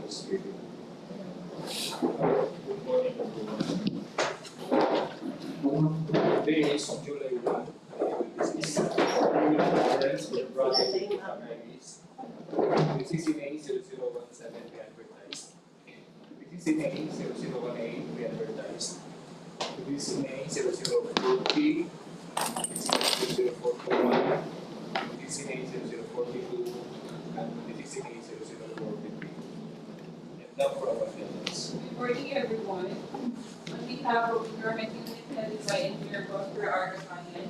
Good morning, everyone. Today is July 1. This is conference for the project of Barangay is the CCNA 0017 we advertised. The CCNA 0018 we advertised. The CCNA 0040, the CCNA 0041, the CCNA 0042, and the CCNA 0043. And now for our attendance. Good morning, everyone. On behalf of Procurement Unit headed by Engineer Dr. Anahawan,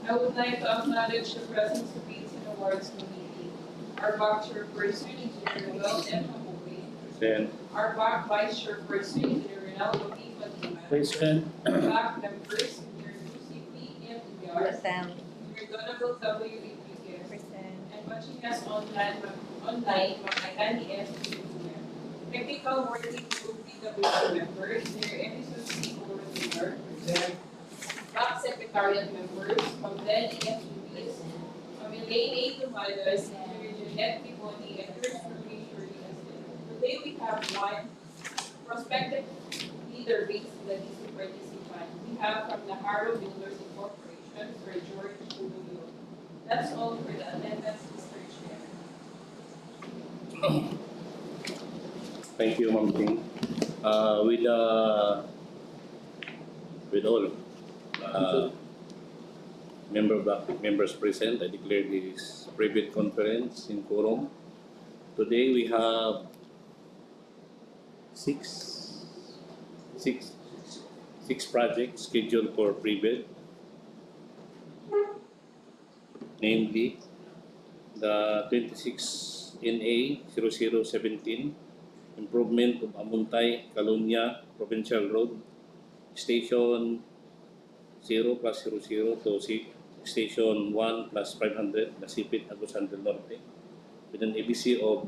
I would like to acknowledge the presence of Peace and Awards Committee, our BAC Chairperson, Engineer Noel M. Hamuwi, our BAC Vice Chairperson, Engineer Rinaldo P. Fatima, BAC members, Engineer Lucy P. M. Ilyar, Engineer Donald W. Enriquez, and watching us online, Makakani S. Technical Working Group DPWH members, their episode C. BAC Secretariat members, Pamela EFUBs, Pamelaine A. Tumalas, Engineer Jeanette Piboni, and Chris Shirley. Today we have one prospective leader based in the DC participant. We have from the Harrow Builders Incorporation, Sir George Julio. That's all for the attendance, Mr. Chair. Thank you, Ma'am Ting. With all members present, I declare this private conference in quorum. Today we have six projects scheduled for pre-bid, namely the 26 NA 0017 improvement of Amontay-Calonia Provincial Road, Station 0 plus 00 to Station 1 plus 500, Nasipit, Agusan del Norte, with an ABC of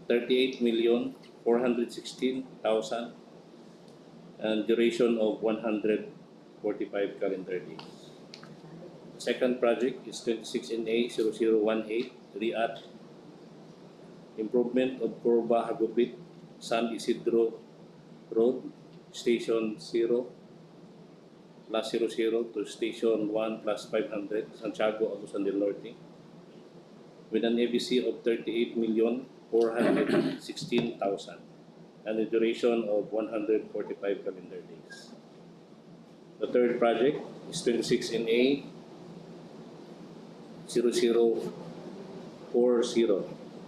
38,416,000 and duration of 145 calendar days. Second project is 26 NA 0018, RIAT, improvement of Curva-Jagupit-San Isidro Road, Station 0 plus 00 to Station 1 plus 500, Santiago, Agusan del Norte, with an ABC of 38,416,000 and a duration of 145 calendar days. The third project is 26 NA 0040,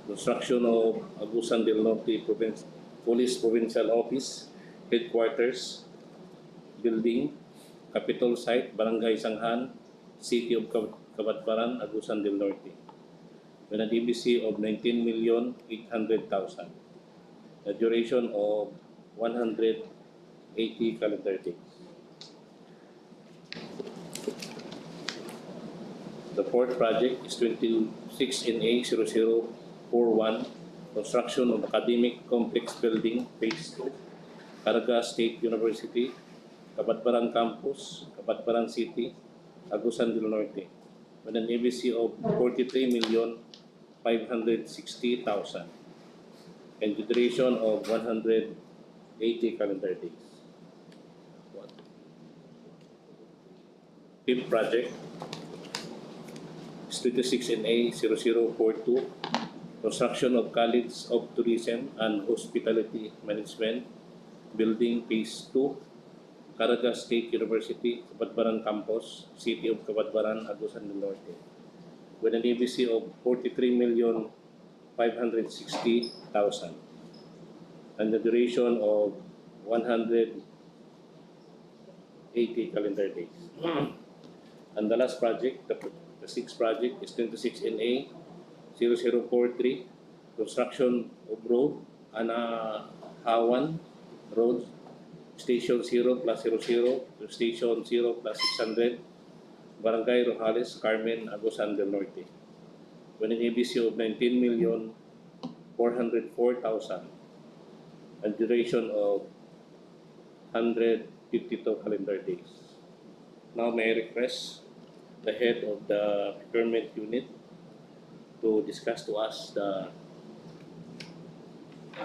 construction of Agusan del Norte Police Provincial Office, Headquarters, Building, Capital Site, Barangay Sanghan, City of Cabadbaran, Agusan del Norte, with an EBC of 19,800,000, a duration of 180 calendar days. The fourth project is 26 NA 0041, construction of Academic Complex Building, Phase 2, Caraga State University, Cabadbaran Campus, Cabadbaran City, Agusan del Norte, with an ABC of 43,560,000 and the duration of 180 calendar days. Fifth project is 26 NA 0042, construction of College of Tourism and Hospitality Management, Building Phase 2, Caraga State University, Cabadbaran Campus, City of Cabadbaran, Agusan del Norte, with an ABC of 43,560,000 and the duration of 180 calendar days. And the last project, the sixth project is 26 NA 0043, construction of road, Anahawan Road, Station 0 plus 00 to Station 0 plus 600, Barangay Rojales, Carmen, Agusan del Norte, with an ABC of 19,404,000 and duration of 152 calendar days. Now may I request the head of the procurement unit to discuss to us the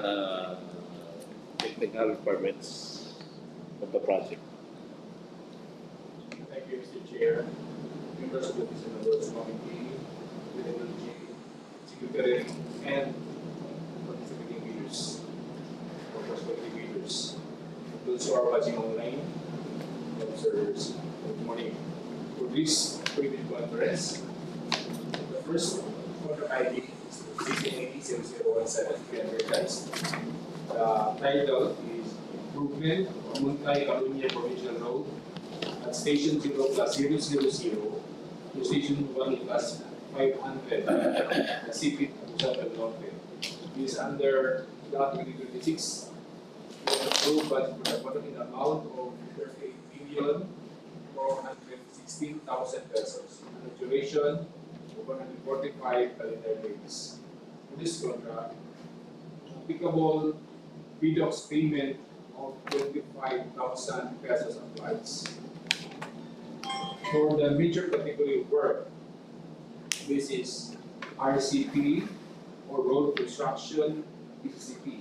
uh, technical requirements of the project. Thank you, Mr. Chair. Members of the Business and Awards Committee, DPWH, Secretary, and participating leaders, or prospective leaders. Those who are watching online, observers, good morning. For this pre-bid conference, the first order ID is 1680-0017 to be advertised. The title is Improvement of Amontay-Calonia Provincial Road at Station 0 plus 000 to Station 1 plus 500, Nasipit, Agusan del Norte. This is under the 2026 approved budget for the following amount of 38,416,000 pesos and a duration of 145 calendar days. For this contract, applicable PDOX payment of 25,000 pesos applies. For the major category of work, this is RCP or road construction PCP.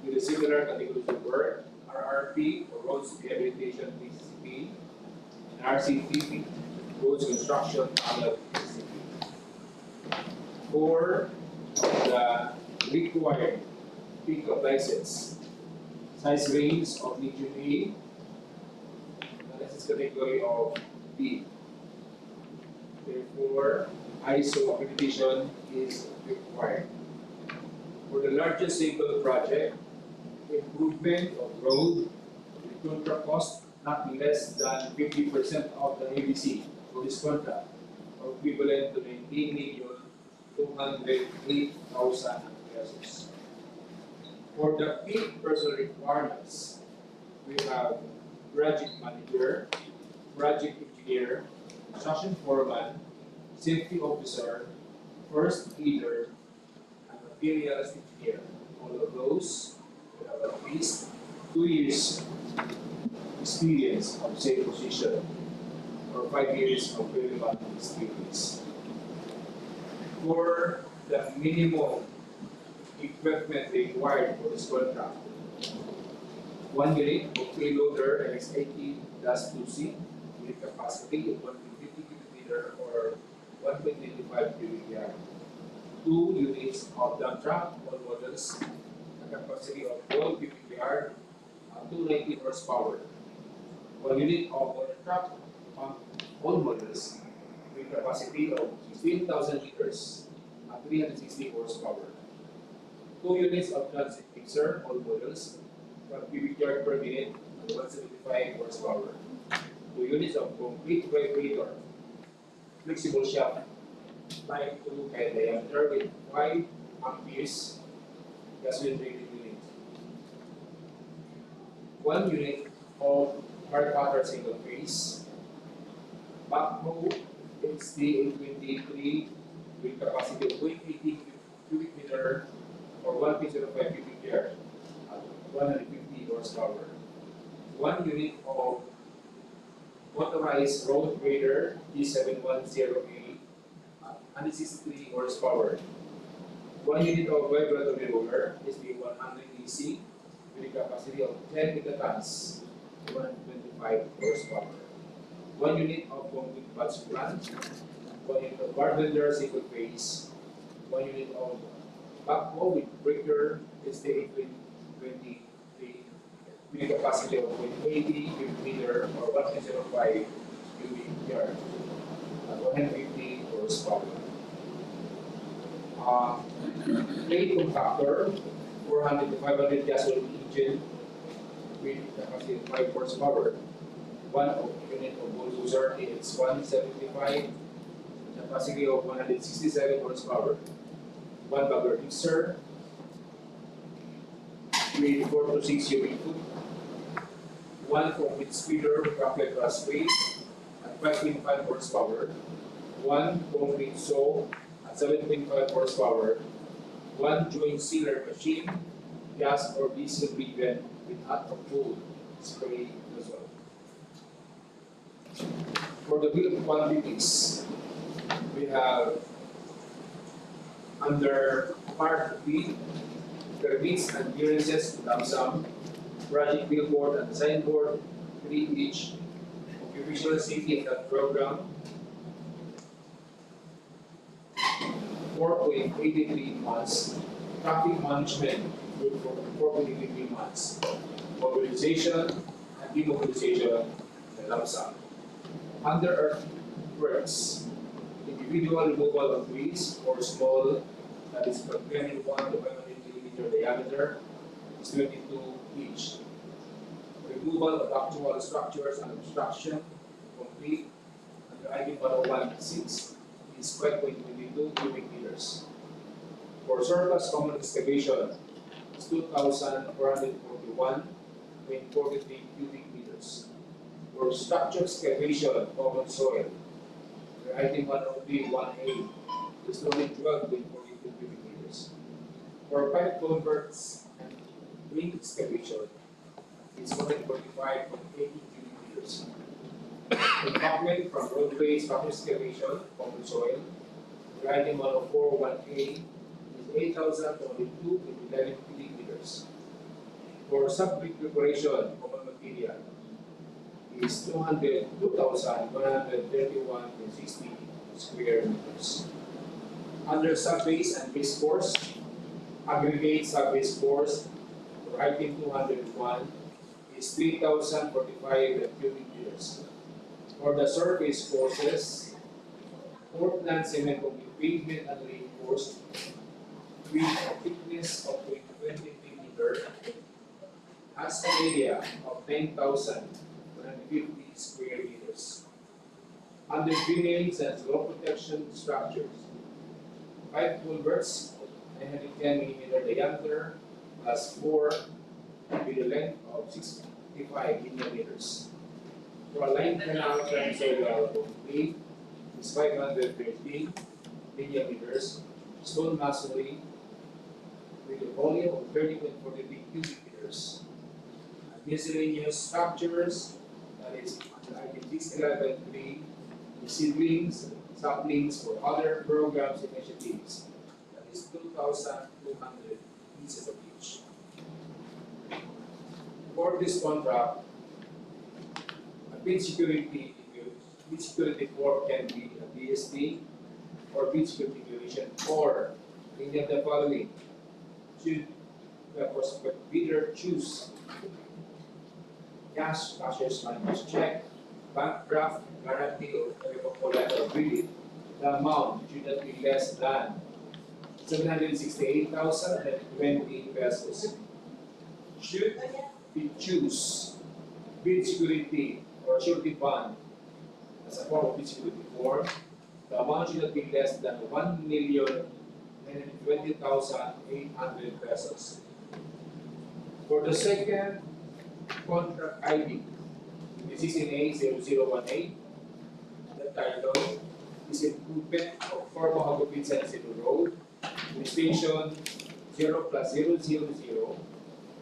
With a similar categories of work, RRP or roads rehabilitation PCP, and RCP, roads construction tunnel PCP. For the required pickup license, size range of Region A, the license category of B. Therefore, ISO accreditation is required. For the largest single project, improvement of road, the contract cost not less than 50% of the ABC for this contract, or equivalent to 19,208,000 pesos. For the peak personal requirements, we have project manager, project engineer, construction foreman, safety officer, first aider, and materials engineer. All of those we have at least 2 years experience of same position or 5 years of relevant experience. For the minimum equipment required for this contract, 1 unit of payloader LX80-2C with capacity of 150 cubic meter or 1.25 cubic yard. 2 units of dump truck, all models, a capacity of 12 cubic yard, 290 horsepower. 1 unit of water truck, all models, with capacity of 16,000 liters, 360 horsepower. 2 units of transit mixer, all models, 1 cubic yard per minute, and 175 horsepower. 2 units of complete vibrator, flexible shaft, type 2 head diameter with 5 amperes gasoline rated unit. 1 unit of hard cutter single phase, backhoe XD823 with capacity of 280 cubic meter or 1.05 cubic yard at 150 horsepower. 1 unit of motorized road grader G710A at 163 horsepower. 1 unit of vibratory roller SD100AC with a capacity of 10 megatons, 125 horsepower. 1 unit of concrete batch plant, 1 unit of bar bender single phase, 1 unit of backhoe with breaker SD823 with a capacity of 80 cubic meter or 1.05 cubic yard at 150 horsepower. Plate compactor, 400 to 500 gasoline engine with capacity of 5 horsepower. 1 unit of bulldozer AX175, capacity of 167 horsepower. 1 bagger mixer with 4 to 6 cubic foot. 1 concrete speeder bracket busway at 5.5 horsepower. 1 concrete saw at 7.5 horsepower. 1 joint sealer machine, gas or diesel driven with hot or cold spray nozzle. For the bill of quantities, we have under Part B, permits and clearances, lump sum, project billboard and signboard, 3 each, occupational safety and health program, 4.83 months, traffic management, 4.83 months, mobilization and demobilization, and lump sum. Under earthworks, individual removal of trees or small, that is from 21 to 500 millimeter diameter, is 22 each. Removal of actual structures and obstruction, complete, under item 101.6 is 5.22 cubic meters. For surface common excavation, is 2,441.43 cubic meters. For structure excavation, common soil, under item 103.1A is only 12.42 cubic meters. For pipe culverts and ring excavation, it's 145.80 cubic meters. Embankment from roadways, structure excavation, common soil, under item 104.1A is 8,022 to 11 cubic meters. For sub-brick preparation, common material, is 202,131.60 square meters. Under sub-base and base course, aggregate sub-base course for item 201 is 3,045 cubic meters. For the surface courses, Portland cement concrete pavement and reinforced with a thickness of 20 millimeter has an area of 9,150 square meters. Under drainage and slope protection structures, 5 culverts of 910 millimeter diameter plus 4 with a length of 65 millimeters. For a line canal transversal complete is 513 millimeters stone masonry with a volume of 30.43 cubic meters. Miscellaneous structures, that is item 611.3, seedlings, saplings for other programs initiatives, that is 2,200 pieces of each. For this contract, a bid security form can be a BST or bid security declaration, or any of the following. Should the prospective bidder choose cash, cashier's managed check, bank draft, guarantee, or collateral credit, the amount should not be less than 768,020 pesos. Should we choose bid security or surety bond as a form of bid security form, the amount should not be less than 1,920,800 pesos. For the second contract ID, this is in A0018. The title is Improvement of Curva-Jagupit-San Road, with station 0+000,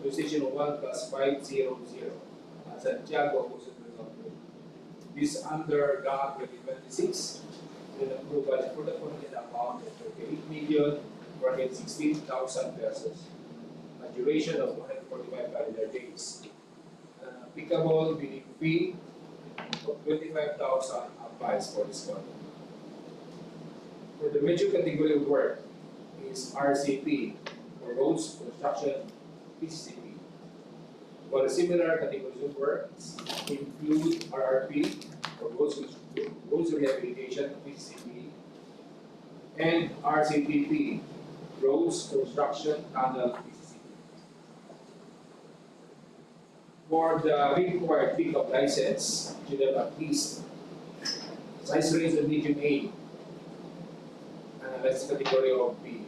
to station 1+500, at Santiago, Agusan del Norte. This under GAA 2026, with approval for the funded amount of 38,416,000 pesos, a duration of 145 calendar days. Applicable bidding fee of 25,000 applies for this contract. For the major category of work is RCP, for roads construction PCCP. For the similar categories of works include RRP, for roads rehabilitation PCCP, and RCPP, roads construction tunnel PCCP. For the required pickup license, you should have at least size range of medium A, and that's category of B.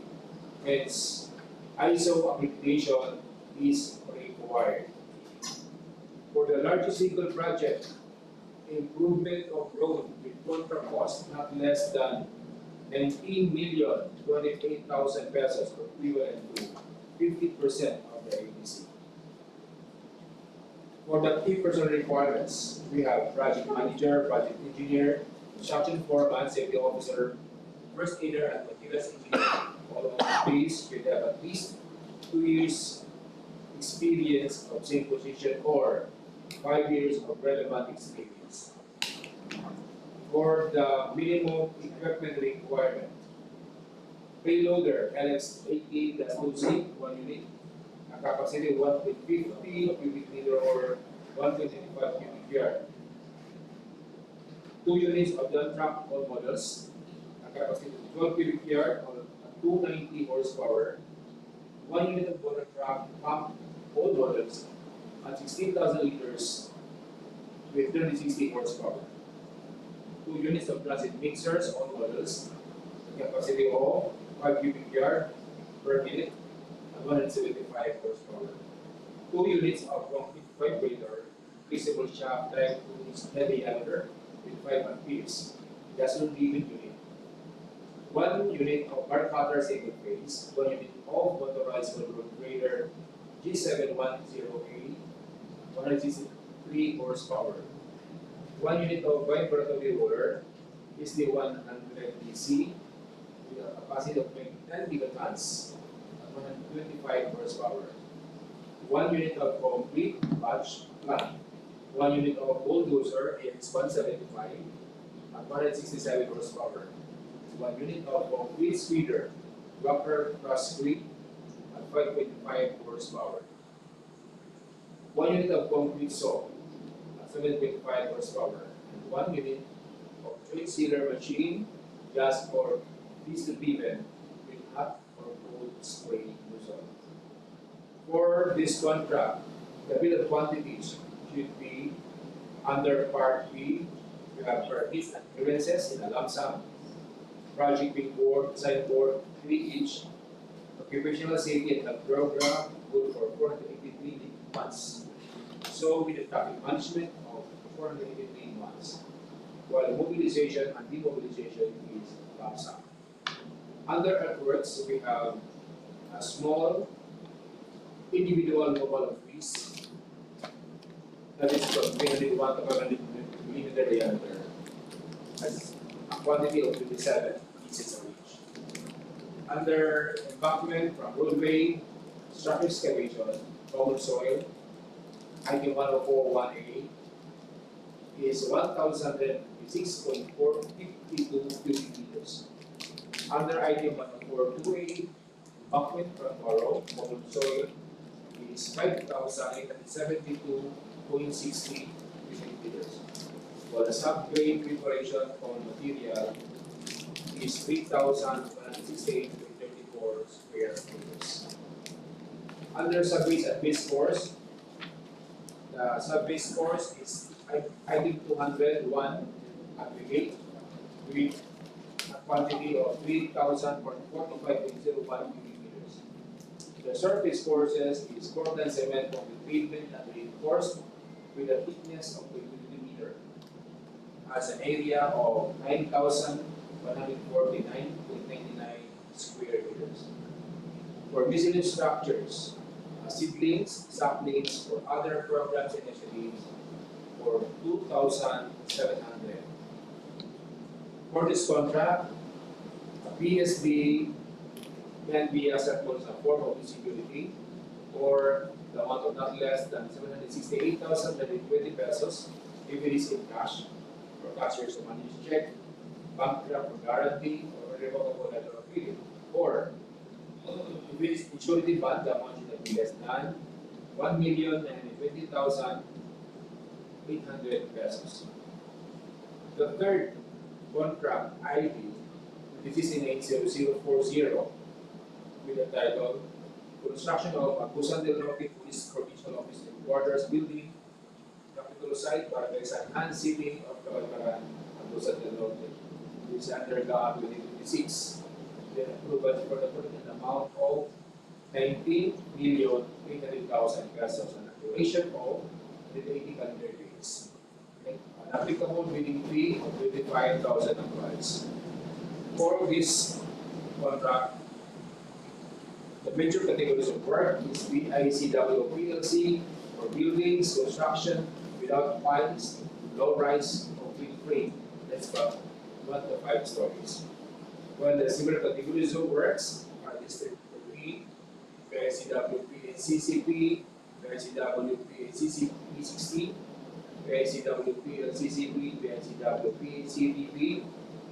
Hence, ISO accreditation is required. For the largest single project, improvement of road with contract cost not less than 19,208,000 pesos, equivalent to 50% of the ABC. For the key personnel requirements, we have project manager, project engineer, construction foreman, safety officer, first aider, and materials engineer. All of these should have at least 2 years experience of same position or 5 years of relevant experience. For the minimum equipment requirement, payloader LX80-2C, 1 unit, a capacity of 150 cubic meter or 125 cubic yard. 2 units of dump truck all models, a capacity of 12 cubic yard or 290 horsepower. 1 unit of water truck pump all models at 16,000 liters with 360 horsepower. 2 units of transit mixers all models, a capacity of 5 cubic yard per minute at 175 horsepower. 2 units of concrete vibrator, flexible shaft type 2 is heavy diameter with 5 amperes, gasoline driven unit. 1 unit of bar cutter single phase, 1 unit of motorized railroad grader G710A, 163 horsepower. 1 unit of vibratory roller is the 100 DC with a capacity of 10 megatons at 125 horsepower. 1 unit of concrete batch plant, 1 unit of bulldozer is 175 at 167 horsepower. 1 unit of concrete spreader, rocker cross screen at 5.5 horsepower. 1 unit of concrete saw at 7.5 horsepower. And 1 unit of trade sealer machine, gas or diesel driven with hot or cold spray nozzle. For this contract, the bill of quantities should be under Part B. You have permits and clearances in a lump sum, project report, design report, 3 each, occupational safety and health program, good for 483 months. So with the traffic management of 483 months, while mobilization and demobilization is lump sum. Under earthworks, we have a small individual mobile office that is from 301 to 500 millimeter diameter, has a quantity of 27 pieces of each. Under embankment from roadway, structure excavation, common soil, item 1041A is 1,006.452 cubic meters. Under item 1042A, embankment from borrow, common soil, is 5,872.60 cubic meters. While the subgrade preparation on material is 3,168.34 square meters. Under subbase and base course, the subbase course is item 201 aggregate with a quantity of 3,045.01 cubic meters. The surface courses is Portland cement concrete pavement and reinforced with a thickness of 22 meters, has an area of 9,149.99 square meters. For miscellaneous structures, seedlings, saplings, or other programs and initiatives for 2,700. For this contract, a PSD can be accepted as a form of security or the amount of not less than 768,020 pesos if it is in cash, or cashier's or money check, bank draft or guarantee, or revocable letter of credit, or if it is maturity bond, the amount should be less than 1,020,800 pesos. The third contract ID, this is in 80040 with the title Construction of Agusan del Norte Police Provincial Office Headquarters Building, Capital Site, Barangay Sanghan, City of Cabadbaran, Agusan del Norte. This is under GAA 2026. Then approval for the project amount of 19,800,000 pesos and a duration of 180 calendar days. An applicable bidding fee of 25,000 applies. For this contract, the major categories of work is BICW PLC for buildings, construction without piles, low-rise, concrete frame, that's from 1 to 5 stories. While the similar categories of works are listed for green, PICWP and CCP, PICWP and CCP 16, PICWP and CCP, PICWP and CDP,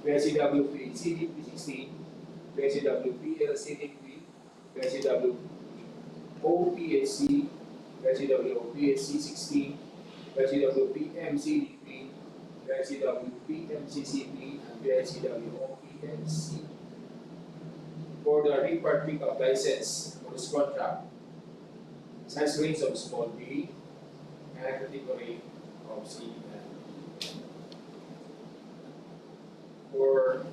PICWP and CDP 16, PICWP and CDP, PICWP OPSC, PICWP 16, PICWP MCDP, PICWP MCCP, and PICWOPNC. For the required pickup license for this contract, size range of small B and category of C and D. For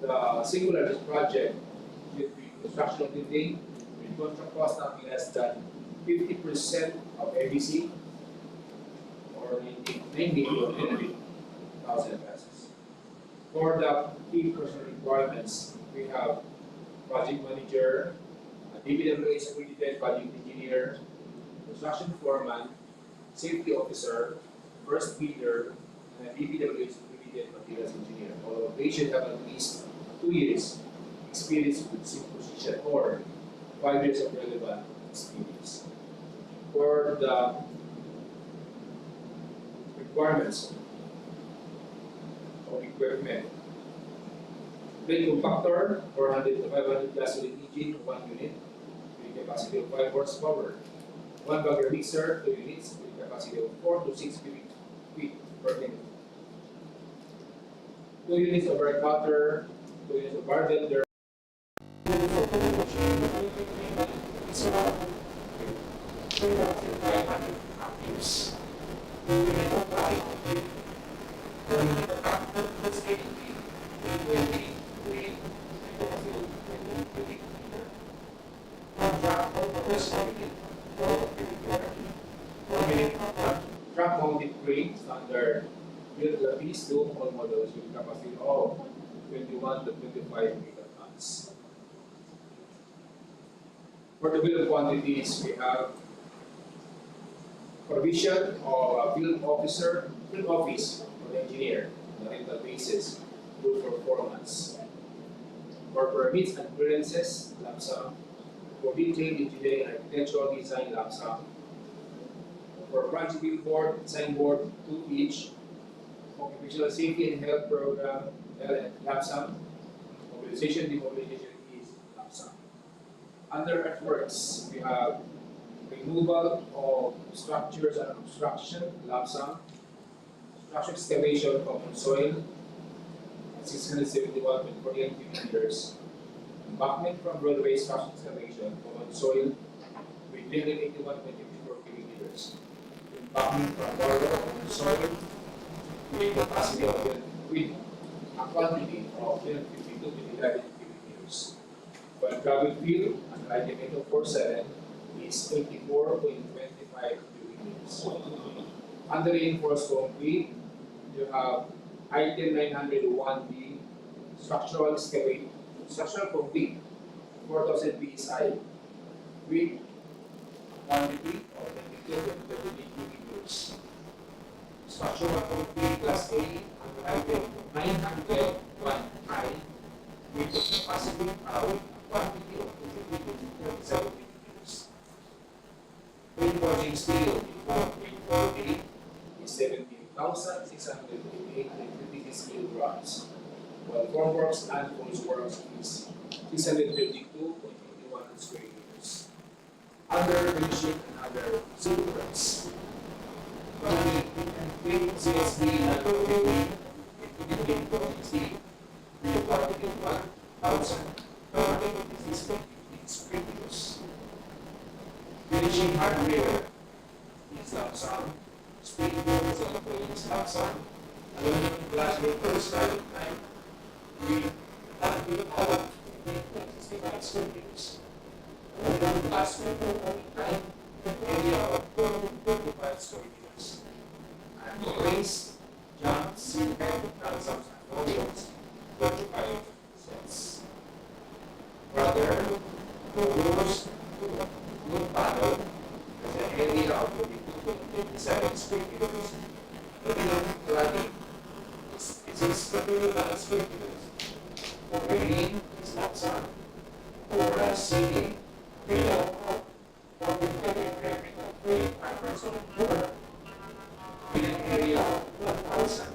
the singular project with the construction building, with contract cost not less than 50% of ABC or 90 or 100,000 pesos. For the key personnel requirements, we have project manager, a DPWH accredited project engineer, construction foreman, safety officer, first bidder, and a DPWH accredited materials engineer. All of these should have at least 2 years experience with same position or 5 years of relevant experience. For the requirements of equipment, plate compactor 400 to 500 gasoline engine 1 unit with capacity of 5 horsepower, 1 bagger mixer 2 units with capacity of 4 to 6 cubic feet per minute, 2 units of red cutter, 2 units of bar welder, truck mounted crane standard built at least 2 all models with capacity of 21 to 25 megatons. For the bill of quantities, we have provision of a field office for the engineer on a rental basis, good for 4 months. For permits and clearances, lump sum. For detailed engineering and architectural design, lump sum. For project billboard, signboard, 2 each. Occupational safety and health program, lump sum. Mobilization, demobilization is lump sum. Under earthworks, we have removal of structures and obstruction, lump sum. Structure excavation, common soil, 671.48 cubic meters. Embankment from roadway structure excavation, common soil, with 381.54 cubic meters. Embankment from border, common soil, with capacity of with a quantity of 352 to 11 cubic meters. While gravel field and alignment of 47 is 84.25 cubic meters. Under reinforced concrete, you have item 901D, structural concrete, 4,000 PSI, with quantity of 22.38 cubic meters. Structural concrete class A under item 901I, with capacity of quantity of 22.37 cubic meters. Reinforcing steel, 4.48 is 17,688.56 kilograms, while formworks and polisworks is 632.81 square meters. Under finishing and other civil works, CSD and OPP, including steel, with a quantity of 1,256.15 square meters. Finishing hardware is lump sum. Steel boards and plates lump sum. Aluminum glass wafers starting time. With quantity of 65 square meters. Aluminum glass wafer starting time. Area of 25 square meters. And race, jumps, cement, transoms, and volumes, 25 cents. Further, doors, wood panel, with an area of 27 square meters. Aluminum cladding is 6 square meters. Marine is lump sum. for city below 45% more in an area of 1,000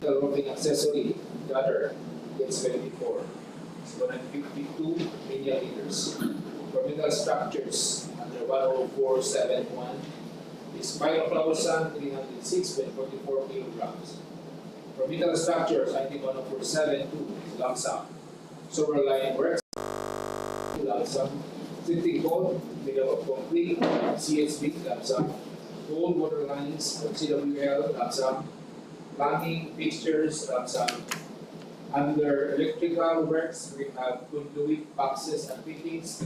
The roofing accessory gutter gets 24. It's 152 million liters. For metal structures under 10471 is pyrophlower sand 306.44 kilograms. For metal structures, item 10472 is lump sum. Sewer line works, lump sum. Sifting coal, middle of concrete, CSB, lump sum. Cold water lines, CWL, lump sum. Plumbing, fixtures, lump sum. Under electrical works, we have conduit boxes and fittings,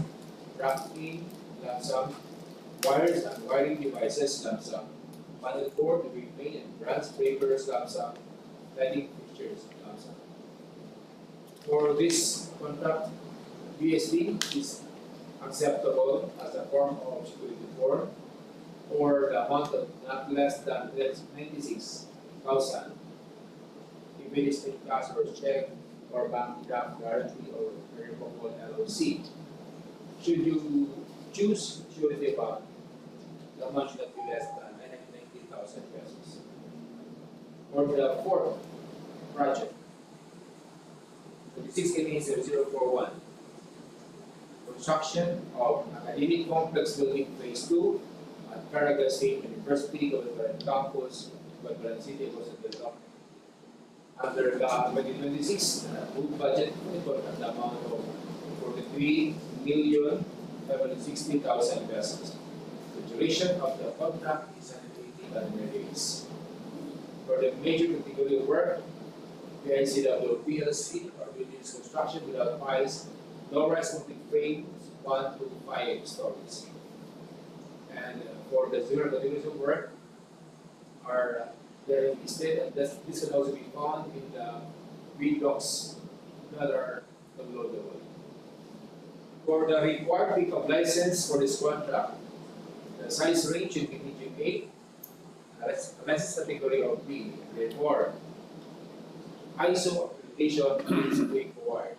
racking, lump sum. Wires and wiring devices, lump sum. Panel board to be made and bronze papers, lump sum. Lighting fixtures, lump sum. For this contract, BSD is acceptable as a form of security form or the amount of not less than 96,000 if it is in cash or check or bank draft guarantee or revocable LOC. Should you choose surety bond, the amount should not be less than 990,000 pesos. For the fourth project, 26NA0041, construction of academic complex building phase 2 at Caraga State University, Cabadbaran Campus, Cabadbaran City, Agusan del Norte. Under the 2026 approved budget at the amount of 43,560,000 pesos. The duration of the contract is 180 calendar days. For the major category of work, the ICW PLC or buildings construction without piles, low-rise complete frames 1 to 5 stories. And for the zero categories of work are there listed, and this can also be found in the green blocks that are below the wall. For the required pickup license for this contract, the size range should be medium 8, license category of B, therefore ISO accreditation is required.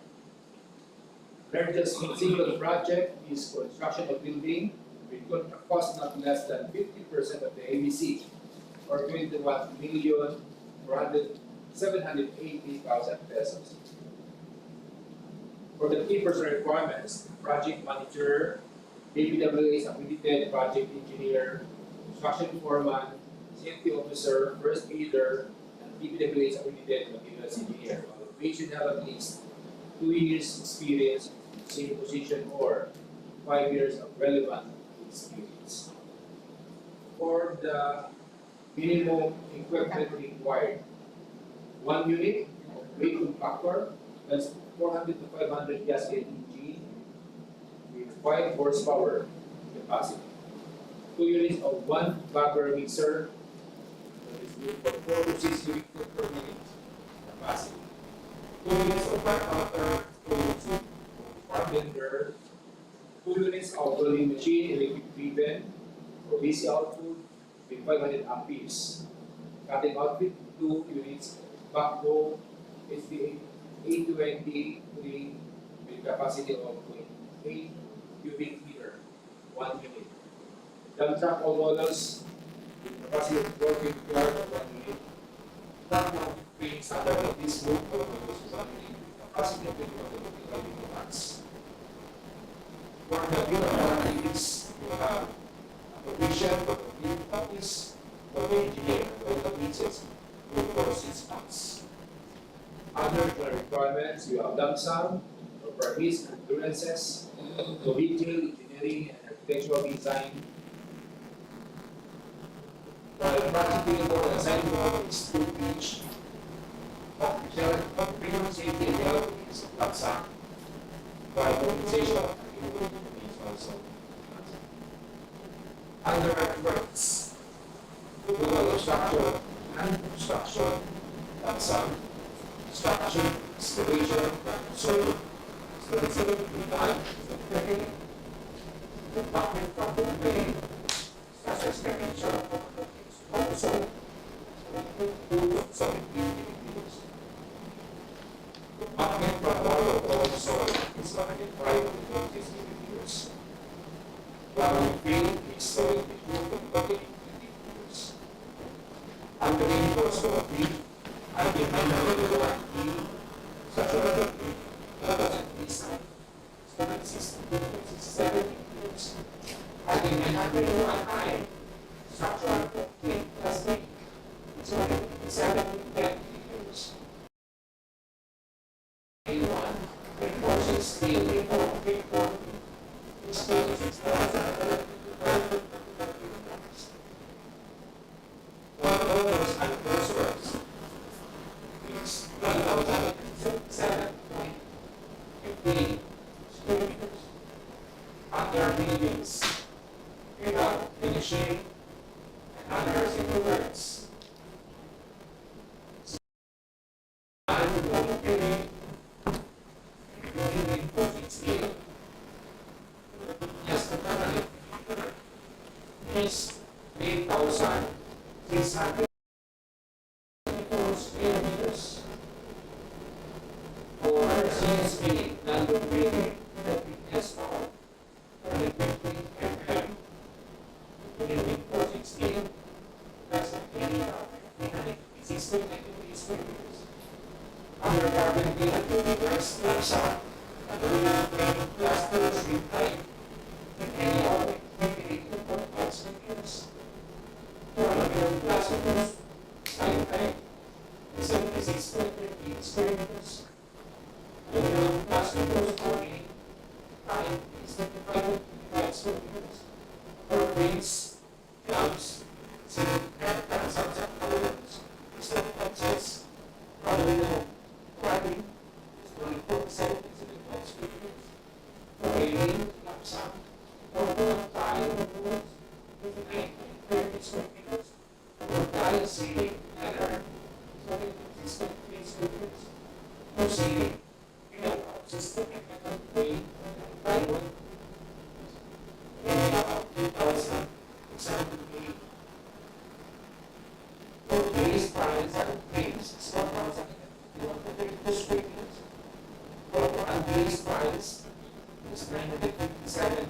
Largest single project is construction of building with contract cost not less than 50% of the ABC or 21,780,000 pesos. For the key personal requirements, project manager, DPWH accredited project engineer, construction foreman, safety officer, first aider, and DPWH accredited materials engineer, all of which should have at least 2 years experience, same position, or 5 years of relevant experience. For the minimum equipment required, 1 unit of weight compactor, that's 400 to 500 gasket engine with 5 horsepower capacity. 2 units of 1 bagger mixer, that is good for 4 to 6 cubic foot per minute capacity. 2 units of back counter, 2 farm blender, 2 units of rolling machine, electric driven, for DC output with 500 amperes. Cutting output, 2 units, backhoe, HDA 820 3 with capacity of 0.8 cubic meter, 1 unit. Dump truck all models with capacity of 4 cubic yard, 1 unit. Truck being standard of this group of models is 1 unit with capacity of 21 tons. For the DPWH activities, we have a provision for the office for the engineer and all the pieces for 6 months. Other requirements, you have lump sum for permits and clearances, provincial engineering and architectural design. While project being for the design work is 2 each, premium safety and health is lump sum. While compensation is also other works, global structure and construction, lump sum. Structure, excavation, soil, department property, such as expenditure, also, department property also is 105 years. While green is 72 years. Under the course of the I demand such a I demand structure plus me. It's only 7 years. A1 reinforces steel before steel 6,000. One of those and those works. 1,007.15 square meters. Under buildings, without finishing, and others in the works. And one building, including steel. Just the permanent is 8,600 square meters. For CSP, non-building, the weakness of 150 mm, building 416, that's the area of 360 square meters. Under garden building, there's Larsa, and the building cluster street type, the area of 58.5 square meters. For the building clusters, side type, 76.15 square meters. The building clusters 40, 5 is 25 square meters. For cranes, clubs, ceiling and transactions, system access, window, cladding is 24.7 square meters. For railing, lapsam, for wood, tile, wood, 59.30 square meters. For tile, ceiling, leather, 26.3 square meters. For ceiling, system and metal frame and plywood. Area of 2,608. For glazed tiles and frames, is 1,232 square meters. For unglazed tiles, is 957.59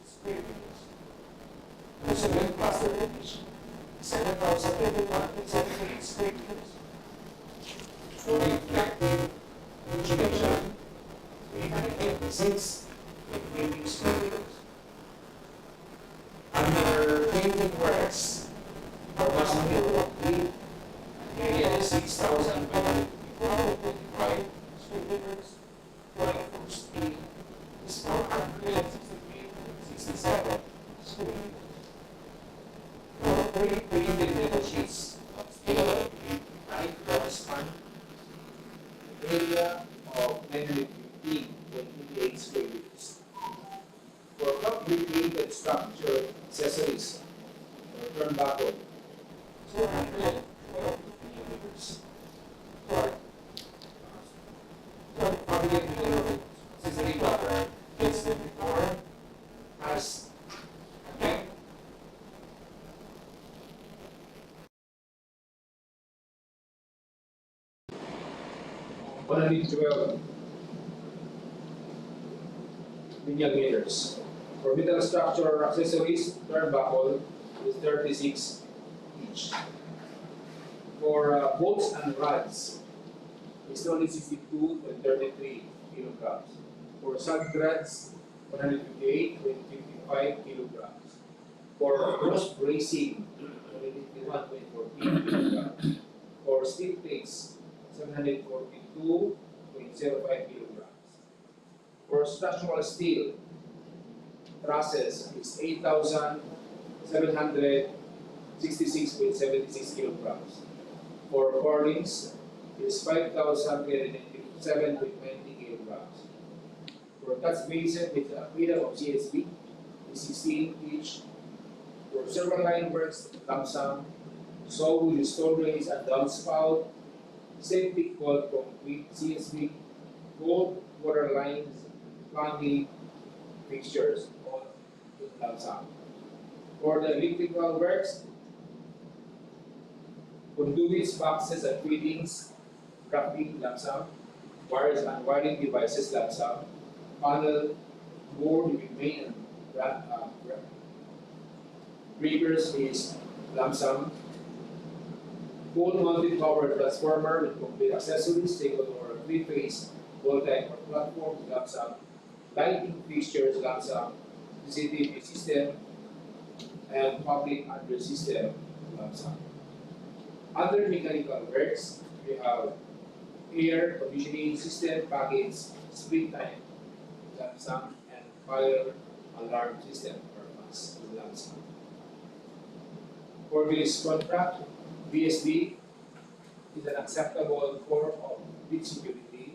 square meters. For cement plaster finish, 7,071.78 square meters. For reflective insulation, 386 square meters. Under painting works, for Agusan del Norte, area is 6,125 square meters. For improved steel is 463.67 square meters. For pre-painted metal sheets of steel, 9 span, area of 915.88 square meters. For public-related structure accessories or turnbuckle, 212 meters. For public-related accessory blocker, it's the before as again. One 12 linear meters. For metal structure accessories, turnbuckle is 36 each. For bolts and rods, it's only 62.33 kilograms. For stud threads, 158.55 kilograms. For cross bracing, 151.14 kilograms. For steel plates, 742.05 kilograms. For structural steel, trusses is 8,766.76 kilograms. For forlings, is 5,387.90 kilograms. For touch basin with a freedom of CSB is 16 each. For several line works, lump sum, saw with stone rails and downspout, safety cold concrete CSB, cold water lines, plumbing, fixtures, all in lump sum. For the electrical works, conduits, boxes, and fittings, grafting, lump sum, wires and wiring devices, lump sum, panel, board, main, and breakers is lump sum, pole-mounted power transformer with complete accessories, single or three-phase voltaic or platform, lump sum, lighting fixtures, lump sum, CCTV system, and public address system, lump sum. Under mechanical works, we have air conditioning system, package, split time, lump sum, and fire alarm system or FAS, lump sum. For this contract, BSD is an acceptable form of bid security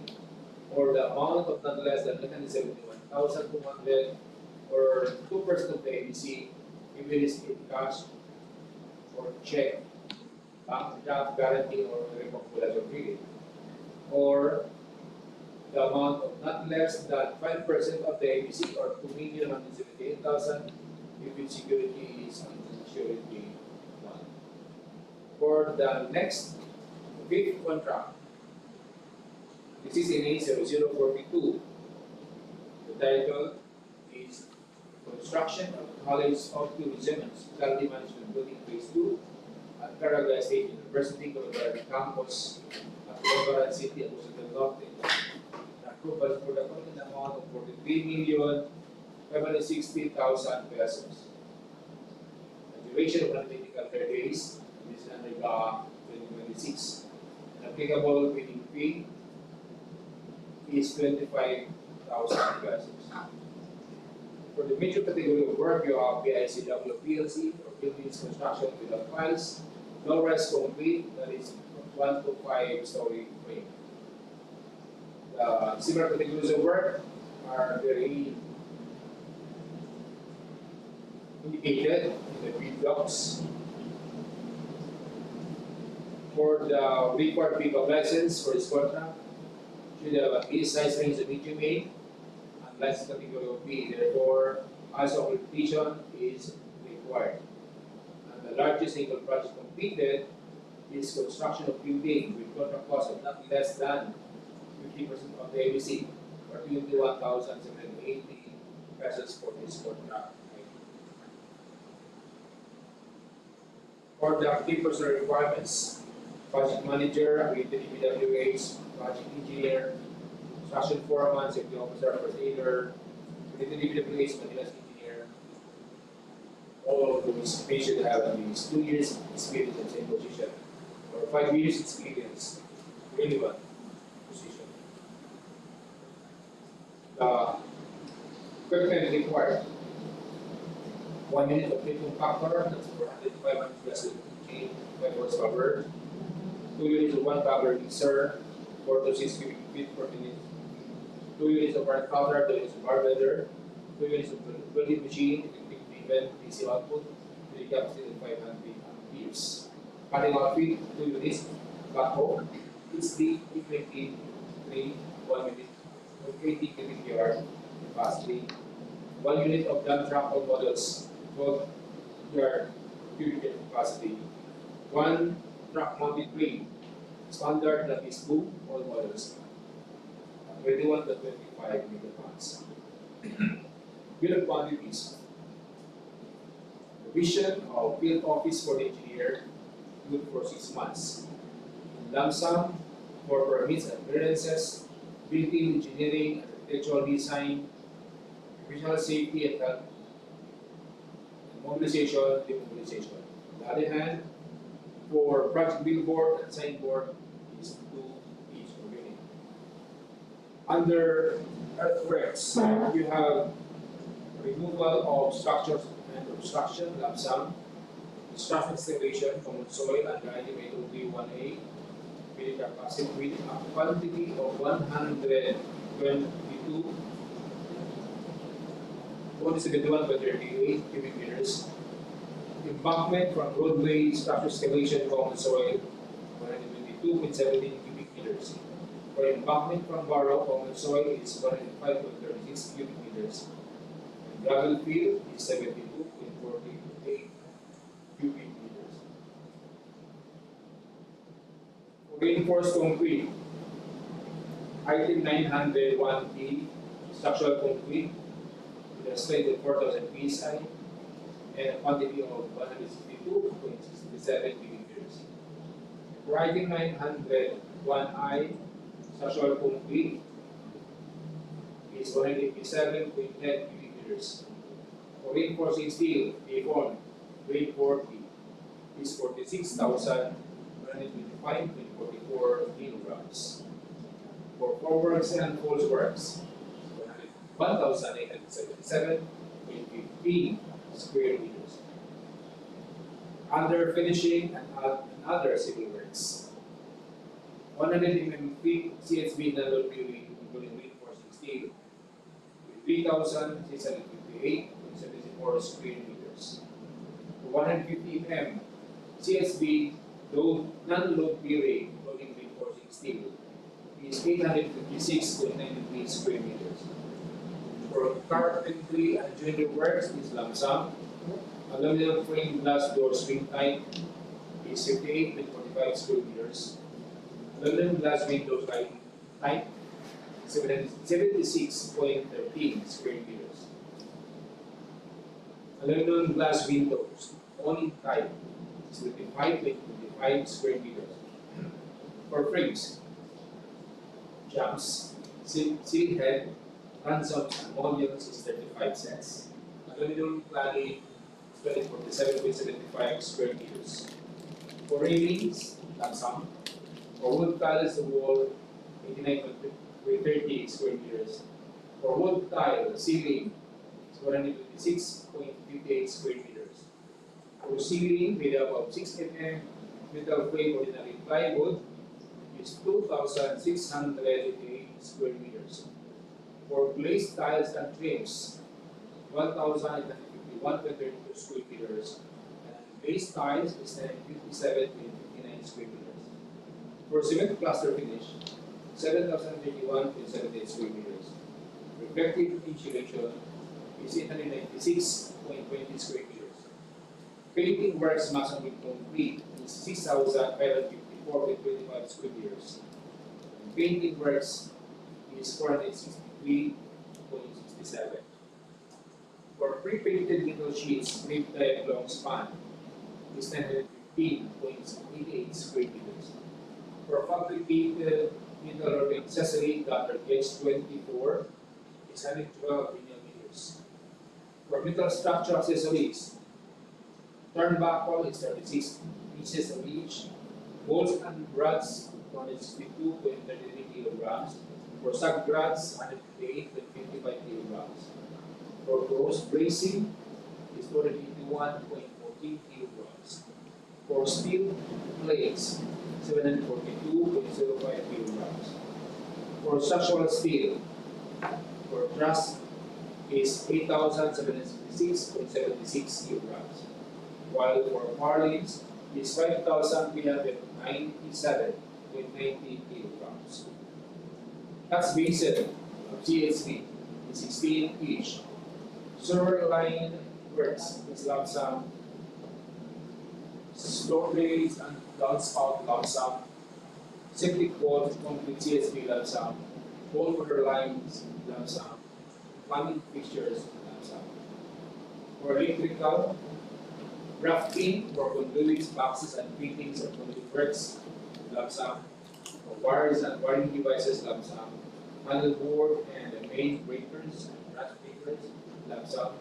or the amount of not less than 171,200 or 2% of the ABC if it is in cash or check, bank draft guarantee or irrevocable agreement, or the amount of not less than 5% of the ABC or 2,178,000 if its security is uninsured. For the next fifth contract, this is in A0042. The title is Construction of College of Tourism and Hospitality Management Building Phase 2 at Caraga State University, Cabadbaran campus at Cabadbaran City, Agusan del Norte. The approval for the total amount of 43,560,000 pesos. The duration of analytical 30 days. This is under 2026. An applicable bidding fee is 25,000 pesos. For the major category of work, you have BICW PLC or Buildings Construction Without Files, low-rise concrete, that is 1 to 5 story frame. The similar categories of work are very indicated in the bid docs. For the required pickup license for this contract, should have at least size range of medium A and license category of B. Therefore, ISO accreditation is required. And the largest single project completed is construction of building with contract cost of not less than 50% of the ABC, or 21,780 pesos for this contract. For the key personal requirements, project manager, with the DPWH, project engineer, construction foreman, safety officer, first aider, with the DPWH, maintenance engineer. All of those they should have at least 2 years experience in the same position, or 5 years experience, relevant position. The equipment required: 1 unit of plate compactor, that's 405 plus 5 horsepower. 2 units of 1 bagger mixer, 4 to 6 cubic feet per minute. 2 units of bar counter, 2 units of bar bender, 2 units of welding machine, electric driven DC output, 3 capacity of 500 amperes. Cutting outfit, 2 units, backhoe, XD, E20, 3, 1 unit of 80 cubic yard capacity. 1 unit of dump truck all models, 12 yard cubic yard capacity. 1 truck mounted crane, standard that is 2, all models, 21 to 25 megatons. Bill of quantities. Provision of field office for the engineer, good for 6 months. Lump sum for permits and clearances, building engineering, architectural design, visual safety and health, mobilization, demobilization. On the other hand, for project billboard and signboard is 2 each per unit. Under earthworks, you have removal of structures and obstruction, lump sum, structure excavation, common soil, and grinding may only 1A, with a capacity with a quantity of 171.38 cubic meters. Embankment from roadway, structure excavation, common soil, 122.17 cubic meters. For embankment from borough, common soil is 105.36 cubic meters. And gravel field is 72.48 cubic meters. For reinforced concrete, item 901P, structural concrete, with a strength of 4,000 PSI and a quantity of 162.67 cubic meters. For item 901I, structural concrete is 187.10 cubic meters. For reinforcing steel, A1, grade 40 is 46,125.44 kilograms. For formworks and false works, 1,877.15 square meters. Under finishing and other civil works, 100 mm thick CSB non-load building, including reinforcing steel, with 3,658.74 square meters. 150 mm CSB non-load building, including reinforcing steel, is 856.93 square meters. For carpentry and joinery works is lump sum. Aluminum frame glass door swing type is 58.45 square meters. Aluminum glass window type 76.13 square meters. Aluminum glass windows awning type is 25.25 square meters. For frames, jumps, ceiling head, transoms, and mullions is 35 sets. Aluminum cladding is 47.75 square meters. For railings, lump sum. For wood tiles, the wall 89.30 square meters. For wood tile, the ceiling is 126.58 square meters. For ceiling made up of 6 mm metal frame ordinary plywood is 2,688 square meters. For glazed tiles and trims, 1,851.32 square meters. And glazed tiles is 957.59 square meters. For cement plaster finish, 7,031.78 square meters. Reflective insulation is 896.20 square meters. Painting works maximum concrete is 6,554.25 square meters. And painting works is 463.67. For pre-painted window sheets, rib type long span is 915.88 square meters. For factory painted metal accessory gutter gauge 24 is 112 millimeters. For metal structure accessories, turnbuckle is 36 pieces of each. Bolts and rods 162.33 kilograms. For sag rods 158.55 kilograms. For cross bracing is 281.14 kilograms. For steel plates 742.05 kilograms. For structural steel, for truss is 8,766.76 kilograms. While for purlins is 5,397.90 kilograms. That's basin of GSB is 16 each. Server line works is lump sum. Storeways and downspout lump sum. Septic wall concrete CSB lump sum. Wall water lines lump sum. plumbing fixtures, for electrical, grafting for conduits, boxes, and fittings of conduit works, lump sum. For wires and wiring devices, lump sum. Panel board and the main breakers and branch breakers, lump sum.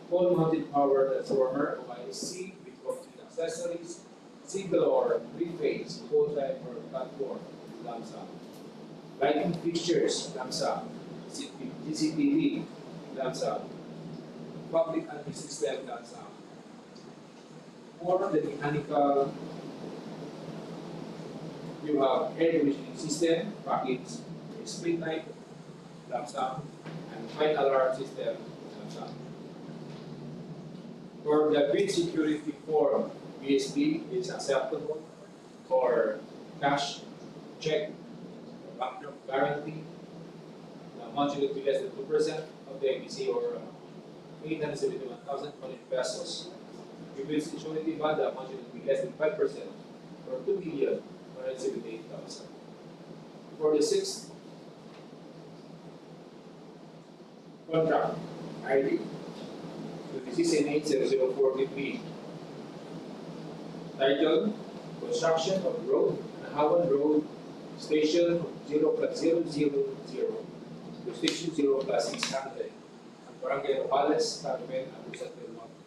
Pole mounted power transformer, OIC, with complete accessories, single or three-phase, pole type or platform, lump sum. Lighting fixtures, lump sum. CCTV, lump sum. Public anti-system, lump sum. For the mechanical, you have air conditioning system, package, split type, lump sum, and fire alarm system, lump sum. For the bid security form, BSD is acceptable for cash, check, bankrupt guarantee. The amount should be less than 2% of the ABC or 871,000 pesos. If it's surety bond, the amount should be less than 5% or 2,178,000. For the sixth contract, ID 26N80043. Title: Construction of Road, Anahawan Road, Station 0+000 to Station 0+600, and Barangay Rojales, Carmen, Agusan del Norte.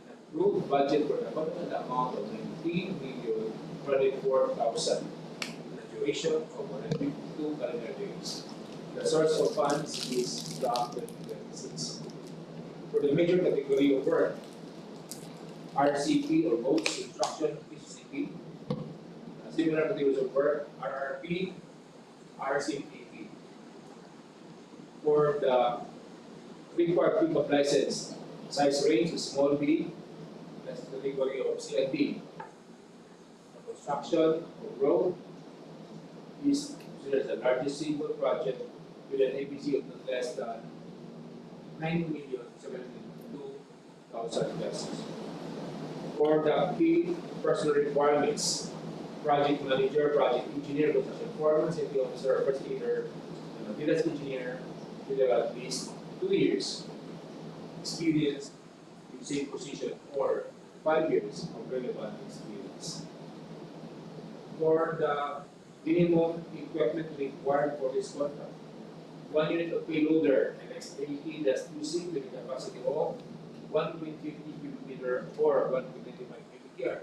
An approved budget for the total amount of 19,404,000, and a duration of 152 calendar days. The source of funds is DAP 2026. For the major category of work, RCP or roads construction, PCP. Similar categories of work, RRP, RCPP. For the required pickup license, size range is small b, that's the category of CND. The construction of road is considered the largest single project with an ABC of not less than 9,702,000 pesos. For the key personal requirements, project manager, project engineer, construction foreman, safety officer, first aider, and maintenance engineer with at least 2 years experience in same position or 5 years of relevant experience. For the minimum equipment required for this contract, 1 unit of payloader and XAT-2C with a capacity of 1.50 cubic meter or 1.95 cubic yard.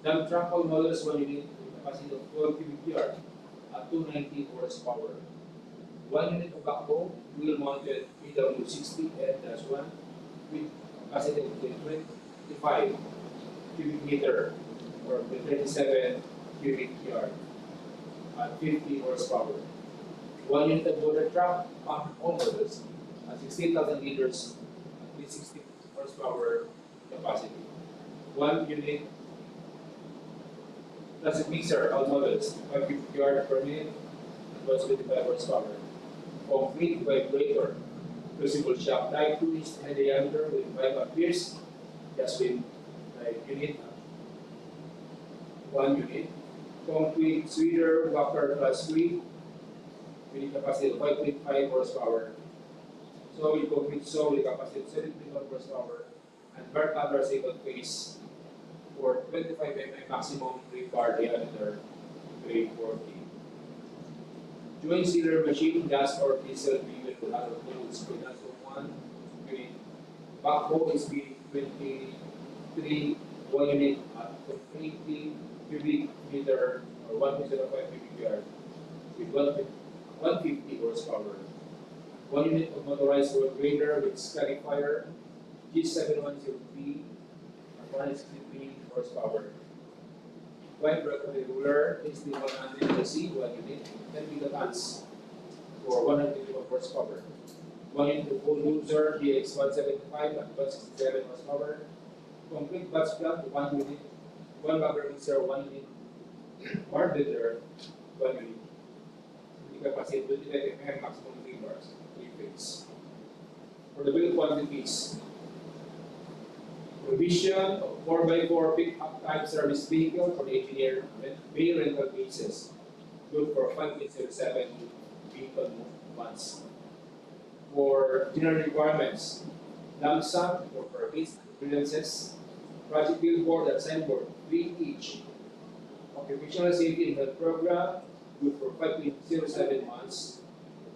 Dump truck all models 1 unit with capacity of 12 cubic yard at 290 horsepower. 1 unit of backhoe, wheel mounted PW60 N-1 with capacity of 25 cubic meter or 37 cubic yard at 50 horsepower. 1 unit of water truck, pump all models at 16,000 liters with 60 horsepower capacity. 1 unit plastic mixer, all models, 5 cubic yard per minute and 125 horsepower. Complete vibrator, crucible shaft type 2 inch head diameter with 5 amperes, just with unit, 1 unit. Concrete sweeter, whopper plus 3 with a capacity of 5.5 horsepower. Solid concrete saw with a capacity of 7.1 horsepower, and bar cover single phase for 25 mm maximum rebar diameter, grade 40. Joint sealer machine, gas or diesel unit with other fluids, production 1 unit. Backhoe is B23, 1 unit at 80 cubic meter or 1.05 cubic yard with 150 horsepower. 1 unit of motorized road grader with scarifier G710B at 163 horsepower. Wide rotary ruler HD100C, 1 unit, 10 kilotons for 151 horsepower. 1 unit of bulldozer DX175 at 167 horsepower. Complete batch plug, 1 unit. 1 rubber mixer, 1 unit. Bar builder, 1 unit. With capacity 25 mm maximum rebars, 3 phase. For the bill quantities, provision of 4x4 pick-up type service vehicle for the engineer bay rental basis, good for 5.07 vehicle months. For general requirements, lump sum for permits, clearances, project billboard and signboard, 3 each. Occupational safety and health program, good for 5.07 months.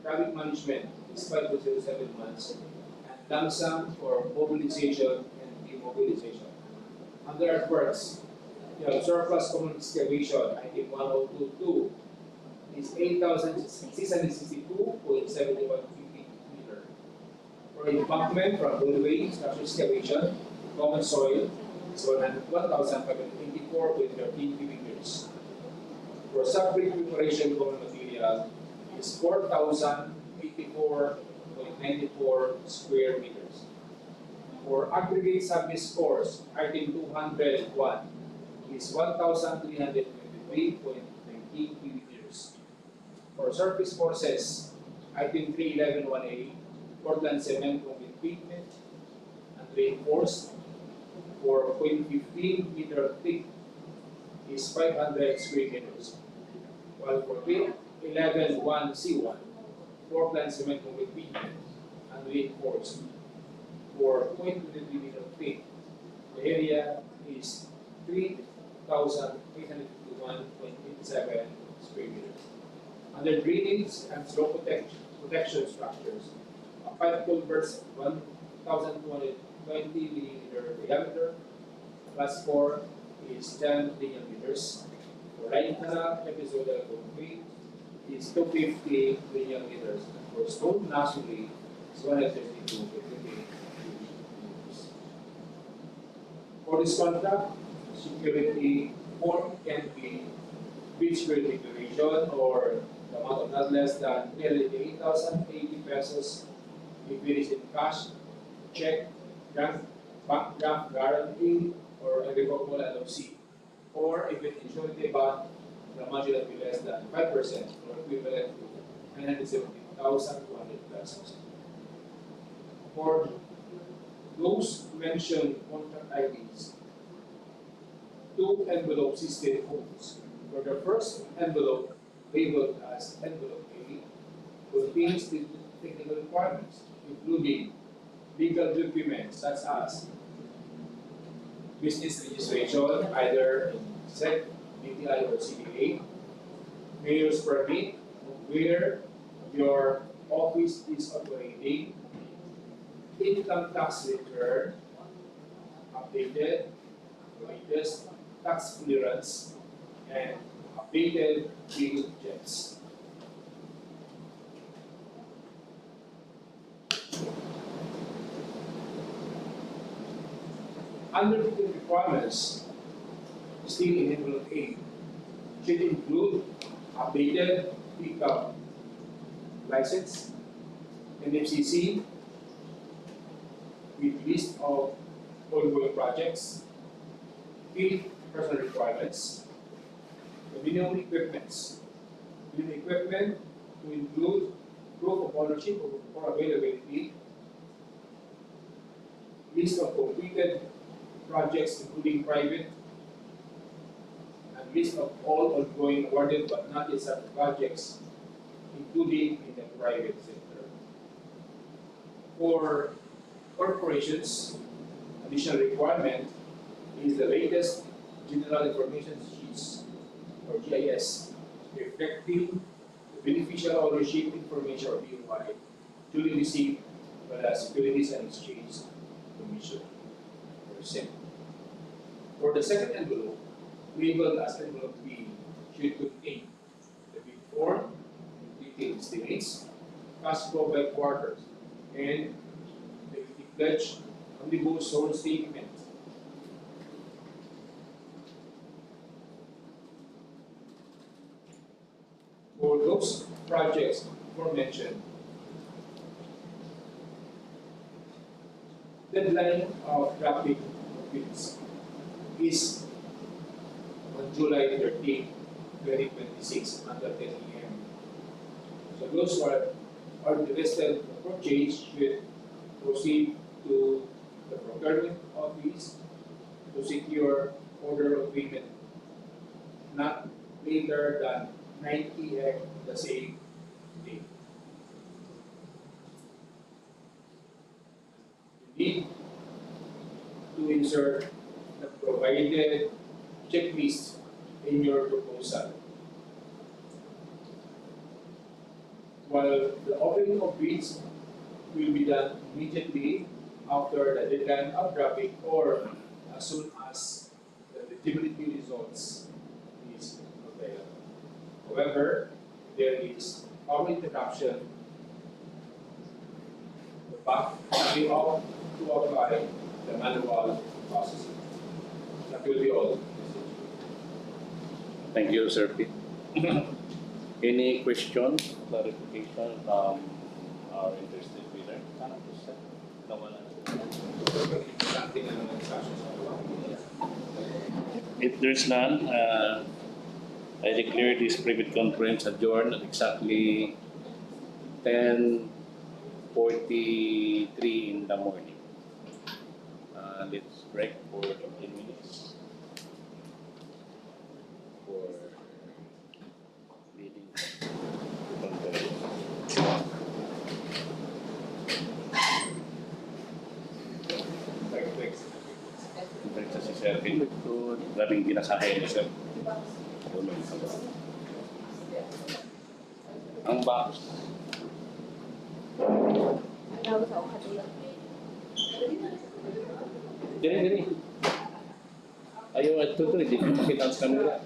Traffic management is 5.07 months. And lump sum for mobilization and demobilization. Under earthworks, surplus common excavation, item 1022, is 8,662.71 cubic meter. For embankment from roadway, structure excavation, common soil, is 1,584.13 cubic meters. For sub-brick preparation common material, is 4,084.94 square meters. For aggregate surface course, item 201, is 1,323.19 cubic meters. For surface courses, item 311-1A, Portland cement concrete pavement and reinforced for 0.15 meter thick is 500 square meters. While for 311-1C1, Portland cement concrete pavement and reinforced for 0.23 meter thick, the area is 3,851.87 square meters. Under drainage and slope protection structures, a 5 culverts 1,220 millimeter diameter plus 4 is 10 linear meters. For line canal episodal concrete is 250 linear meters. For stone masonry is 152 meters. For this contract, security form can be bridge security declaration or the amount of not less than 8,080 pesos if it is in cash, check, bank draft guarantee, or irrevocable LOC. Or if it is surety bond, the amount should be less than 5% or equivalent to 970,200 pesos. For those mentioned contract IDs, 2 envelope system codes. For the first envelope, labeled as envelope A, contains the technical requirements, including legal documents such as business registration, either in SEC, BPI, or CDA, mayor's permit, where your office is operating, income tax return, updated, latest tax clearance, and updated bill checks. Under the requirements, still in envelope A, should include updated pickup license, NFCC, with list of ongoing projects, field personal requirements, the minimum equipments. Minimum equipment to include proof of ownership or availability, list of completed projects including private, and list of all ongoing awarded but not yet started projects including in the private sector. For corporations, additional requirement is the latest General Information Sheets or GIS reflecting the beneficial ownership information or BOI duly received by the Securities and Exchange Commission or SEC. For the second envelope, labeled as envelope B, should contain the bid form, detailed estimates, cash flow by quarters, and the pledge omnibus zone statement. For those projects aforementioned, deadline of drafting bids is on July 13, 2026 under 10 a.m. So those who are interested in purchase should proceed to the procurement office to secure order of payment not later than 9 p.m. the same day. user the provided checklist in your proposal. While the opening of bids will be done immediately after the deadline of drafting or as soon as the eligibility results is available. However, there is power interruption, the back to apply the manual processing. That will be all. Thank you, Sir Pete. Any question, clarification from our interested bidder? If there's none, I declare this private conference adjourned at exactly 10:43 in the morning. Let's break for 15 minutes for leading conference. Thanks. Break sa si Sir Pete. Grabing ginasahay ni Sir. Ang box. Diri. Ayaw at ito, hindi ko makita sa camera.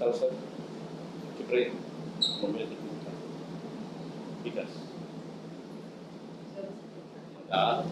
1,000. Siyempre, mamaya dito. Bigas. Ah.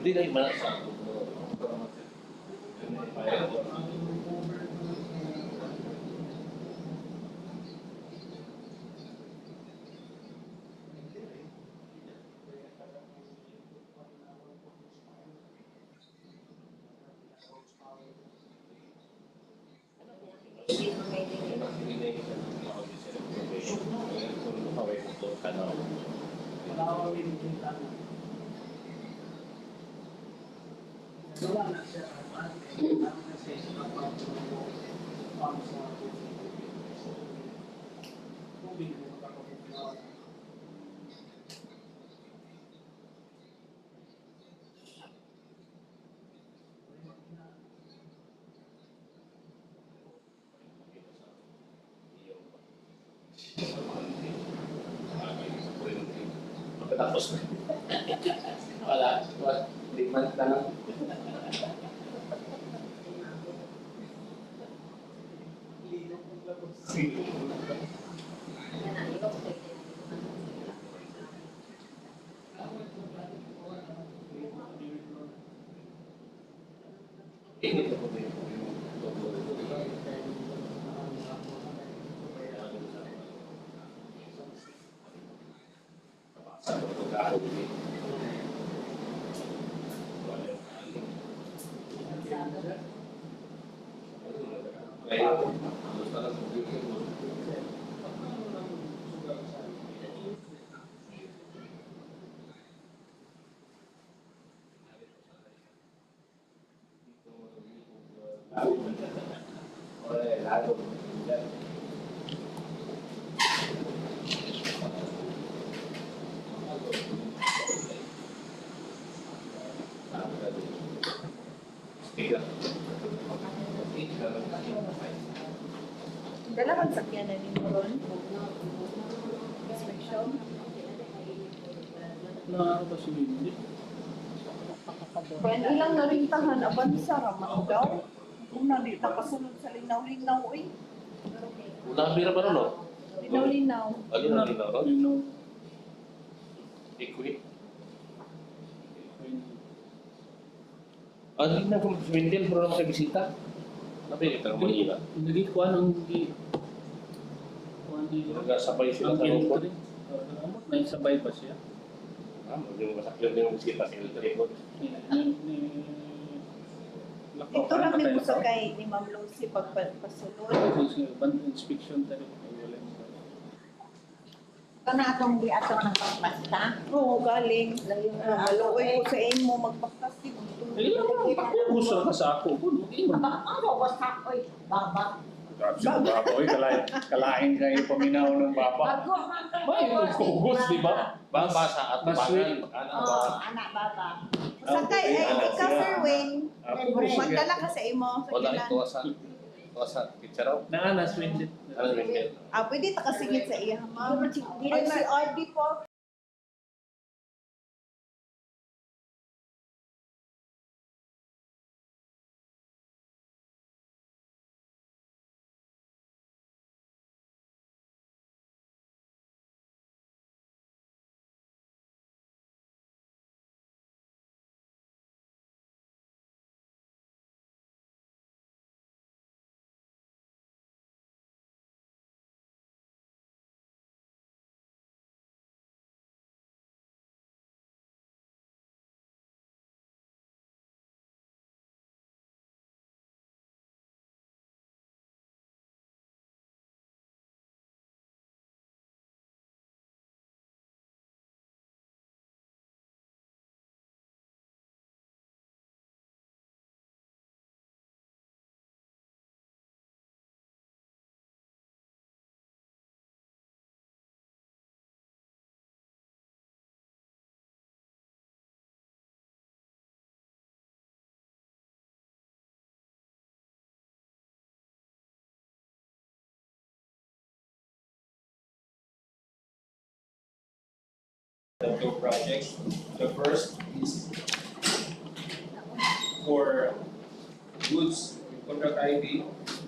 Hindi na yung sa tapos wala, 3 months na lang. Dalawang sakyan na ninyo ron. Inspection. Ba si Mindy? Kaya ilang narintahan, aban sa raman daw. Kung nadi nakasunod sa linaw-linaw eh. Nabira ba no? Linaw-linaw. Ano na rin ako? Equip. Hindi na kung Swindle, pero naman bisita. Nabi kita ng Manila. Hindi ko anong di... Nagkasabay sila sa loob. May sabay pa siya. Yung masakyan din yung bisita sa L3 ko. Ito lang may gusto kay ni Ma'am Lucy pagpasunod. Inspection tayo. Kana atong di atong nang pagpasta. Oo, galing. Maluoy ko sa imo magpaktas. Gusto ka sa ako. Ano basta oy baba. Baba, kalain kayo paminaw ng baba. May kugos, di ba? Baba sa atubangan. Anak baba. Sakay ay ikaw Sir Wayne. Magdala ka sa imo. Wala ito sa picture. Naana, Swindle. Pwede ta kasingit sa iya, ma'am. Di na si RD po. the two projects. The first is for goods with contract ID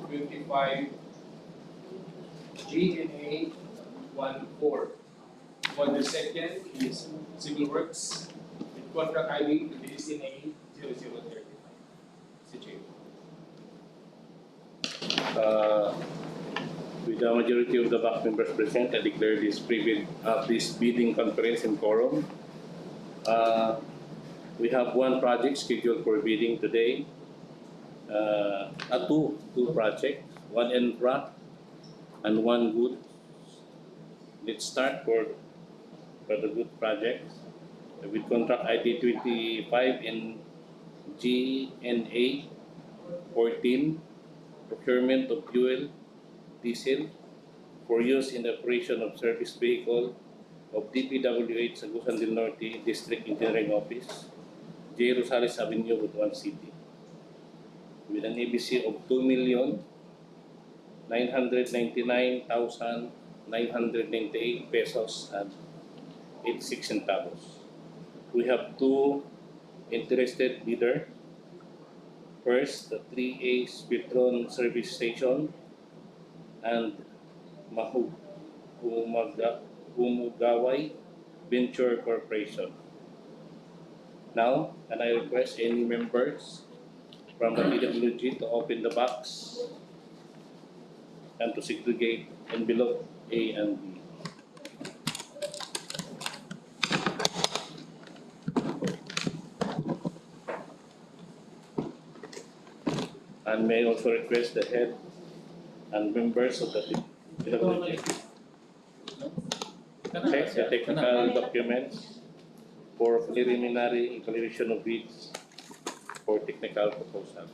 25 GNA 14. For the second is civil works with contract ID GNA 0035. Situation. With the majority of the back members present, I declare this this bidding conference in quorum. We have one project scheduled for bidding today. Two projects, one infra and one good. Let's start for the good projects with contract ID 25 in GNA 14, procurement of fuel, diesel for use in the operation of service vehicle of DPWH Agusan del Norte District Engineering Office, J. Rojales Avenue, Butuan City, with an ABC of 2,999,998 pesos and 86 centavos. We have two interested bidder. First, the 3A Spitron Service Station and Humugaway Venture Corporation. Now, can I request any members from the DPWH to open the box and to segregate envelope A and B. And may I also request the head and members of the DPWH check the technical documents for preliminary evaluation of bids for technical proposal.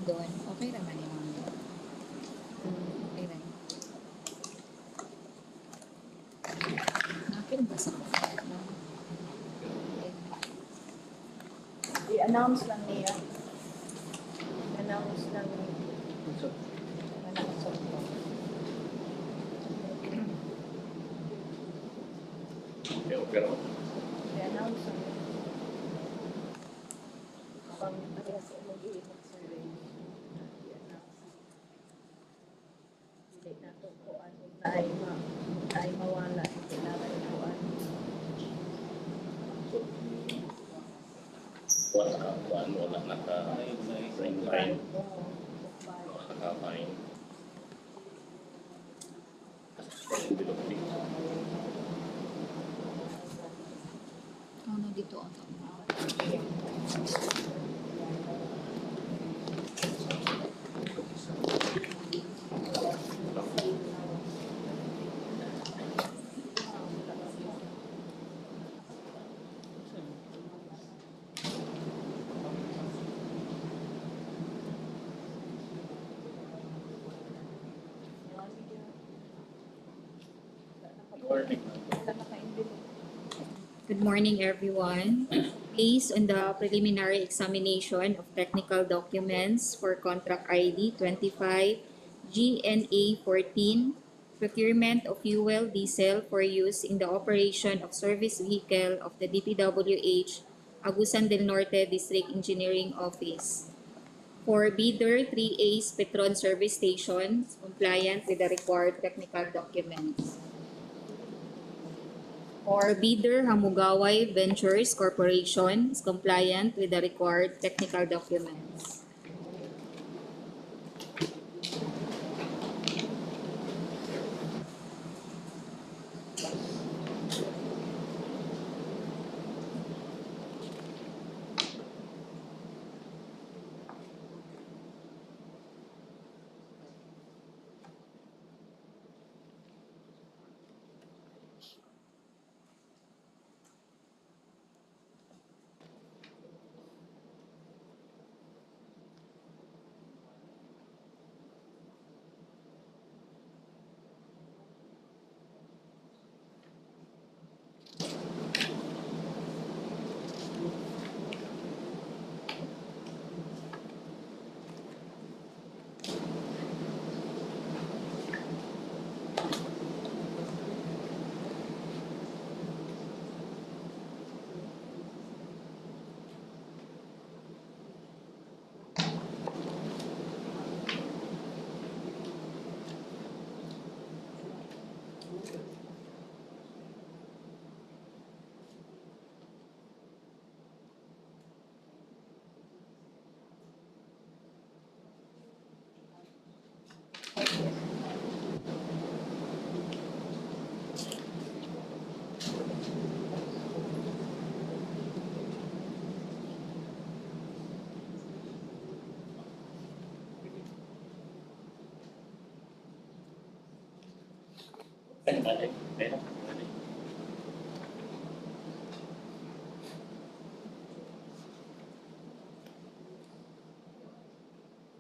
Doon, okay naman yung okay lang. Akin ba sa I-announce lang niya. I-announce lang niya. Pero I-announce lang niya. Pang mag-iingat survey. I-announce. wala naka-line. Naka-line. Envelope din. Ano dito ang Good morning, everyone. Based on the preliminary examination of technical documents for contract ID 25 GNA 14, procurement of fuel diesel for use in the operation of service vehicle of the DPWH Agusan del Norte District Engineering Office. For bidder 3A's Petron Service Station, compliant with the required technical documents. For bidder Hamugaway Ventures Corporation is compliant with the required technical documents.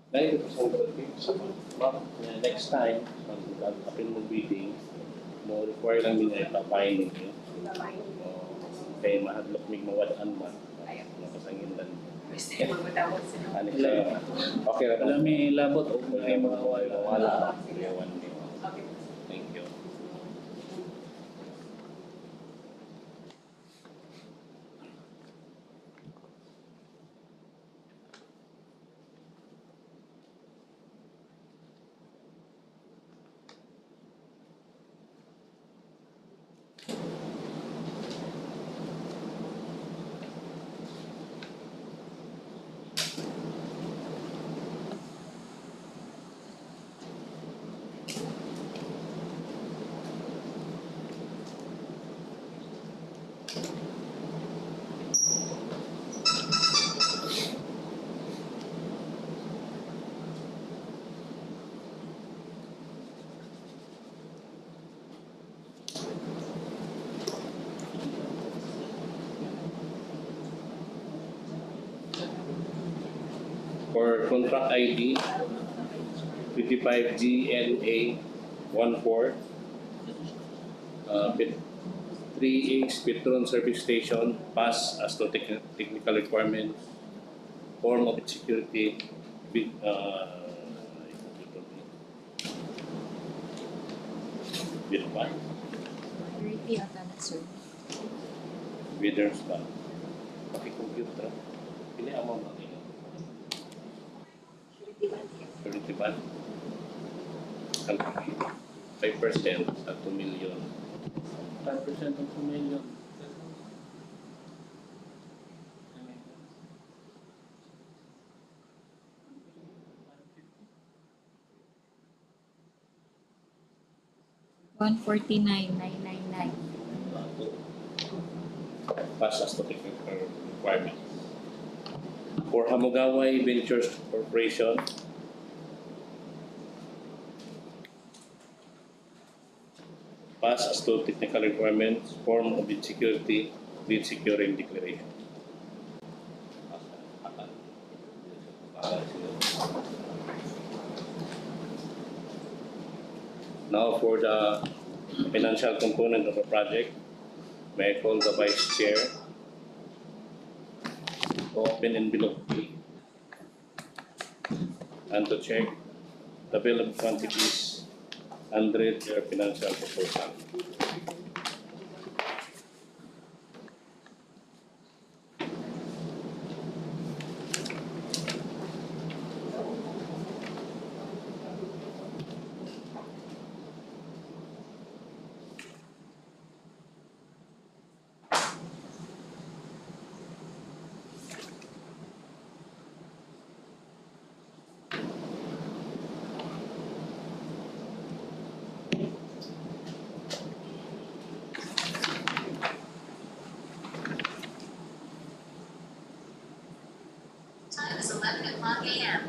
Dahil next time, pag apin mo bidding, mo require lang nila ipapain ninyo. Kaya mahadlok mig mawadaan man. Napasangin lang. Ano siya? Okay na Alam may labot o may mga wala. Yawan niyo. Thank you. For contract ID 55 GNA 14 3A's Petron Service Station pass as to technical requirements, form of security, bid ba? Security ata na, sir. Bidders ba? Paki-computer. Pili amount na nila. Security ba? 5% at 2 million. 5% of 2 million. 149,999. Pass as to technical requirement. For Hamogaway Ventures Corporation, pass as to technical requirements, form of bid security, bid securing declaration. Now for the financial component of the project, may I call the Vice Chair to open envelope B and to check the bill of quantities under their financial proposal. Time is 11 a.m.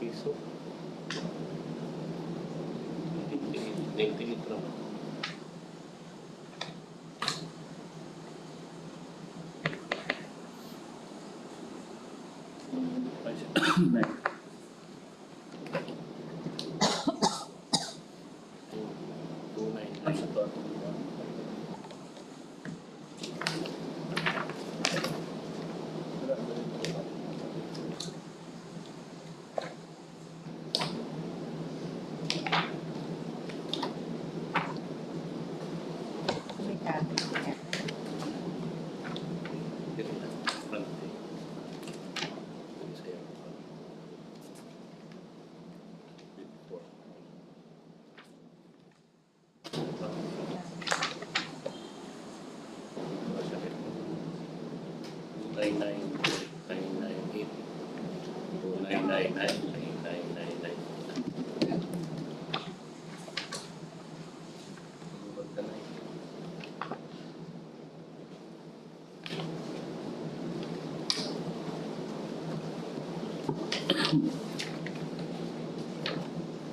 piso. 98 naman.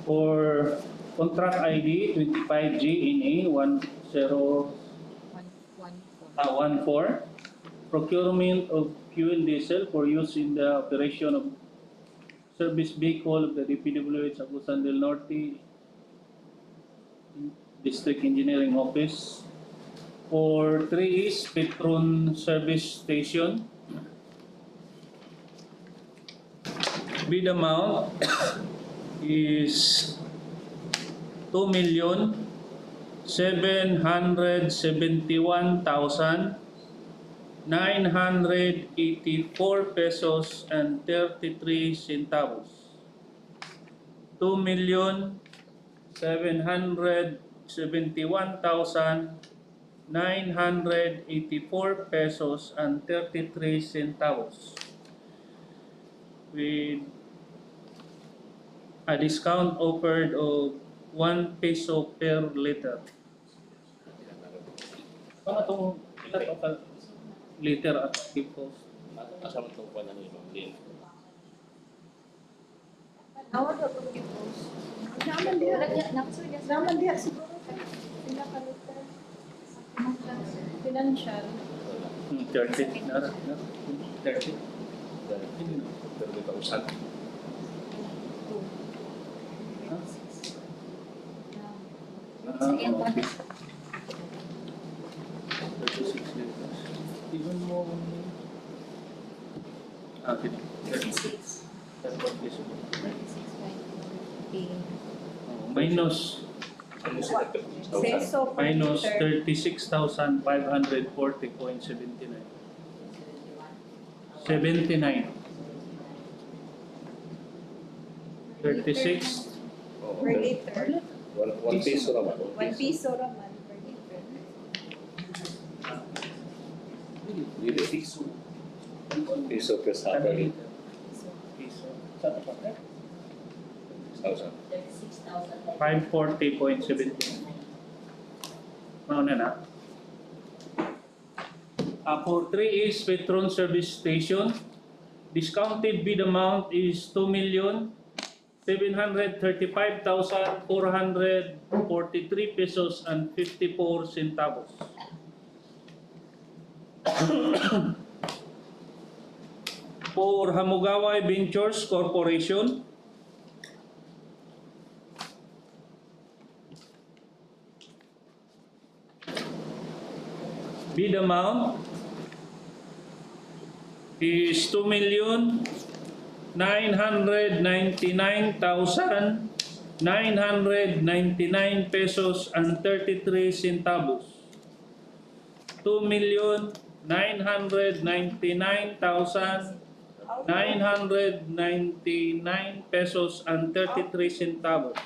For contract ID 25GNA 1014, procurement of fuel diesel for use in the operation of service vehicle of the DPWH Agusan del Norte District Engineering Office. For 3 is Petron Service Station. Bid amount is 2,771,984 pesos and 33 centavos. 2,771,984 pesos and 33 centavos. With a discount offered of 1 peso per liter. Paano itong liter at keep cost? Asa mo itong panan nyo? Awag ako yung post. Naman diha. Naman diha siguro. Pinakalutan. Financial. 30 na. 30. 30,000. Okay. 36 liters. Even more. Okay. 36. That's what this is. Minus Peso per minus liter. 36,540.79. 79. 36. Per liter. 1 piso naman. 1 piso raman per liter. Dili. 1 piso per sa per Piso. Saan pa? 6,000. 540.79. Mauna na. For 3 is Petron Service Station. Discounted bid amount is 2,735,443 pesos and 54 centavos. For Hamugaway Ventures Corporation, bid amount is 2,999,999 pesos and 33 centavos. 2,999,999 pesos and 33 centavos.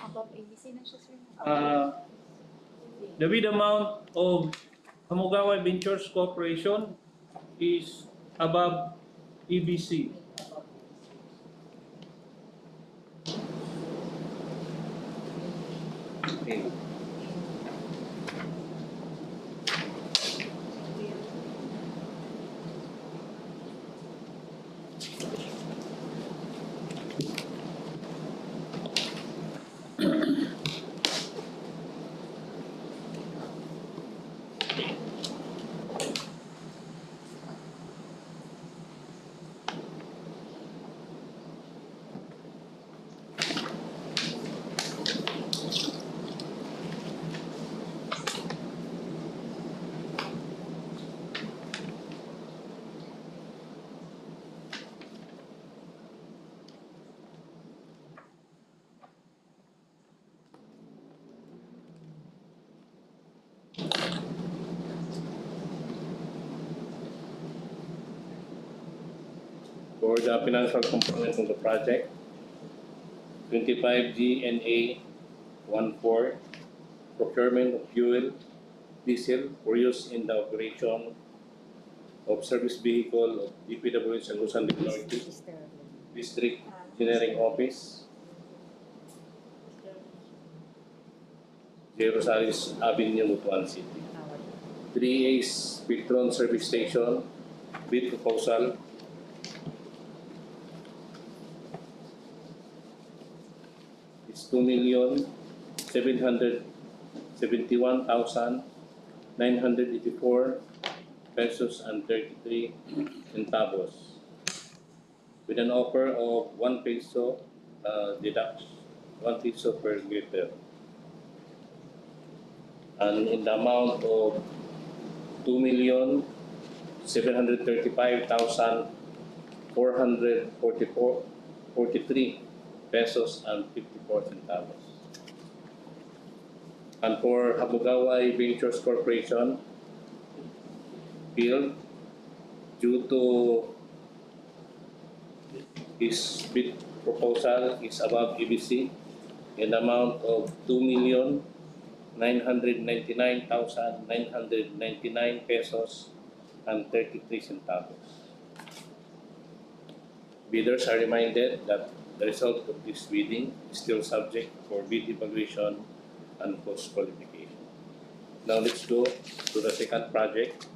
The bid amount of Hamugaway Ventures Corporation is above EBC. Okay. For the financial component of the project, 25 GNA 14, procurement of fuel, diesel for use in the operation of service vehicle of DPWH Agusan del Norte District Engineering Office, Rojales Avenue, Butuan City. 3A's Petron Service Station, bid proposal. It's 2,771,984 pesos and 33 centavos, with an offer of 1 peso deduction, 1 peso per liter, and in the amount of 2,735,443 pesos and 54 centavos. And for Habugaway Ventures Corporation, field, due to his bid proposal is above EBC in the amount of 2,999,999 pesos and 33 centavos. Bidders are reminded that the result of this bidding is still subject for bid evaluation and post qualification. Now let's go to the second project.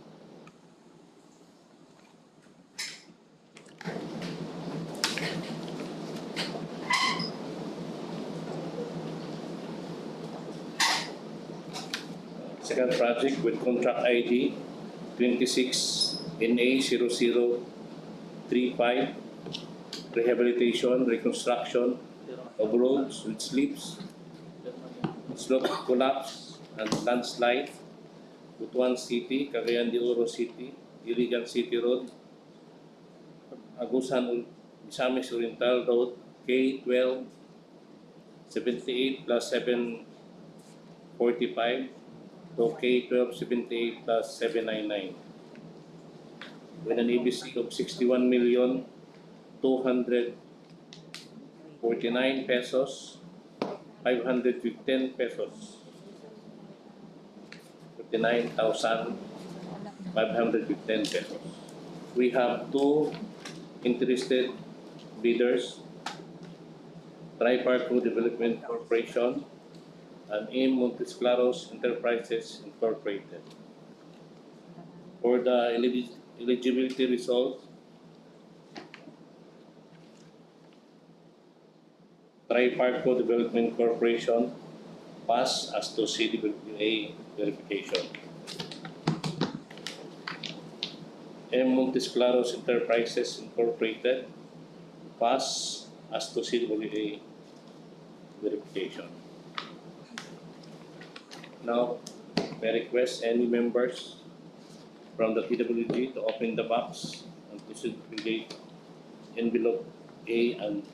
Second project with contract ID 26NA0035, rehabilitation, reconstruction of roads with slips, slope collapse, and landslide, Butuan City, Cagayan de Oro City, Iligan City Road, Agusan Misamis Oriental Road, K12 78 plus 745 to K12 78 plus 799, with an EBC of 61,249 pesos, 515 pesos, 59,515 pesos. We have two interested bidders, Tripartite Development Corporation and Montes Claros Enterprises Incorporated. For the eligibility results, Tripartite Development Corporation pass as to CDWA verification. Montes Claros Enterprises Incorporated pass as to CDWA verification. Now, may I request any members from the TWG to open the box and to segregate envelope A and B.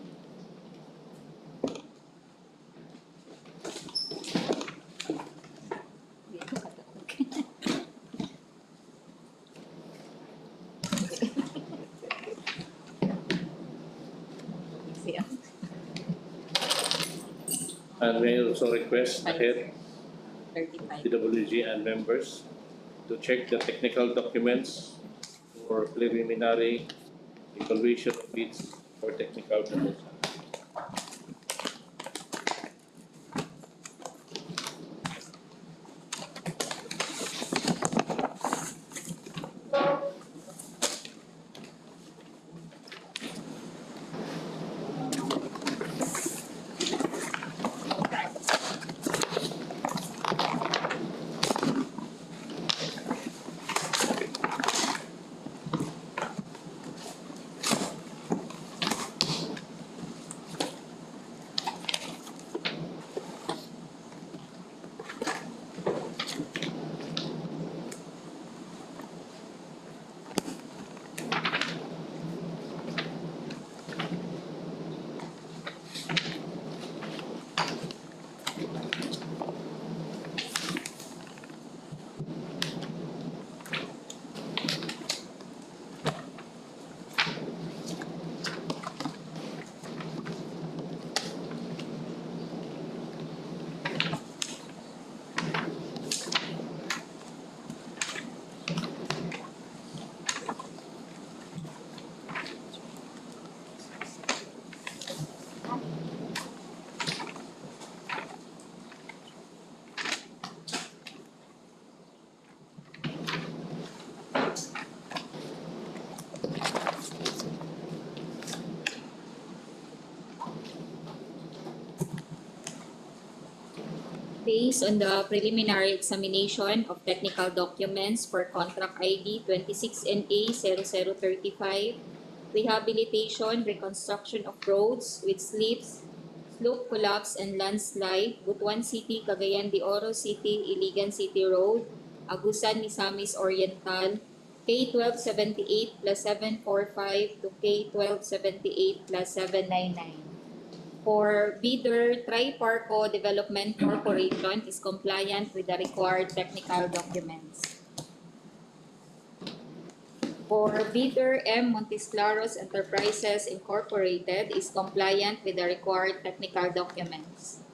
And may I also request the head, TWG and members to check the technical documents for preliminary evaluation of bids for technical proposal. Based on the preliminary examination of technical documents for contract ID 26NA0035, rehabilitation, reconstruction of roads with slips, slope collapse and landslide, Butuan City, Cagayan de Oro City, Iligan City Road, Agusan, Misamis Oriental, K1278 plus 745 to K1278 plus 799. For bidder, Triparco Development Corporation is compliant with the required technical documents. For bidder, M. Montisclaros Enterprises Incorporated is compliant with the required technical documents.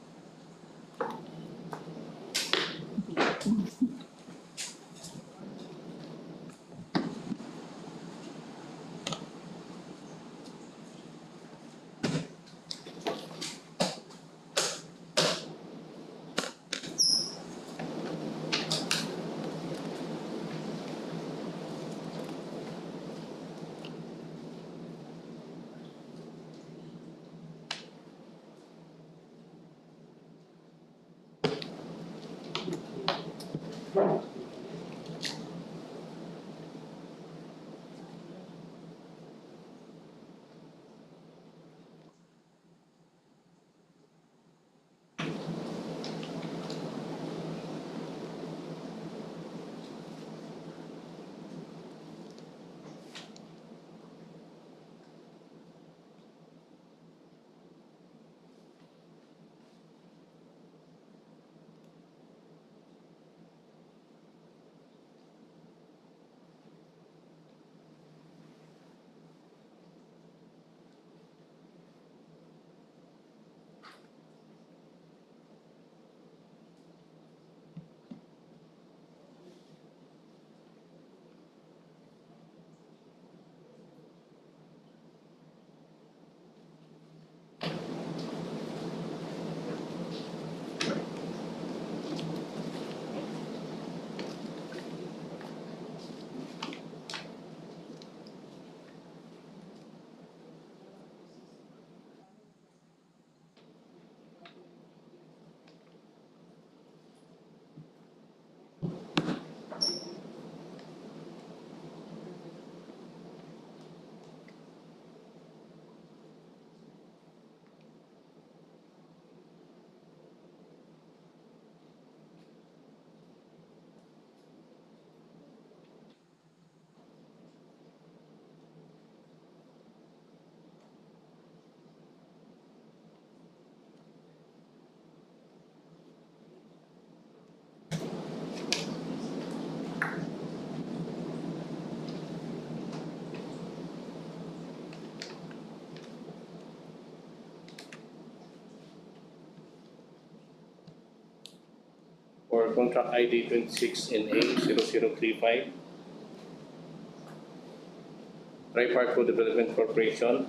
For contract ID 26NA0035, Triparco Development Corporation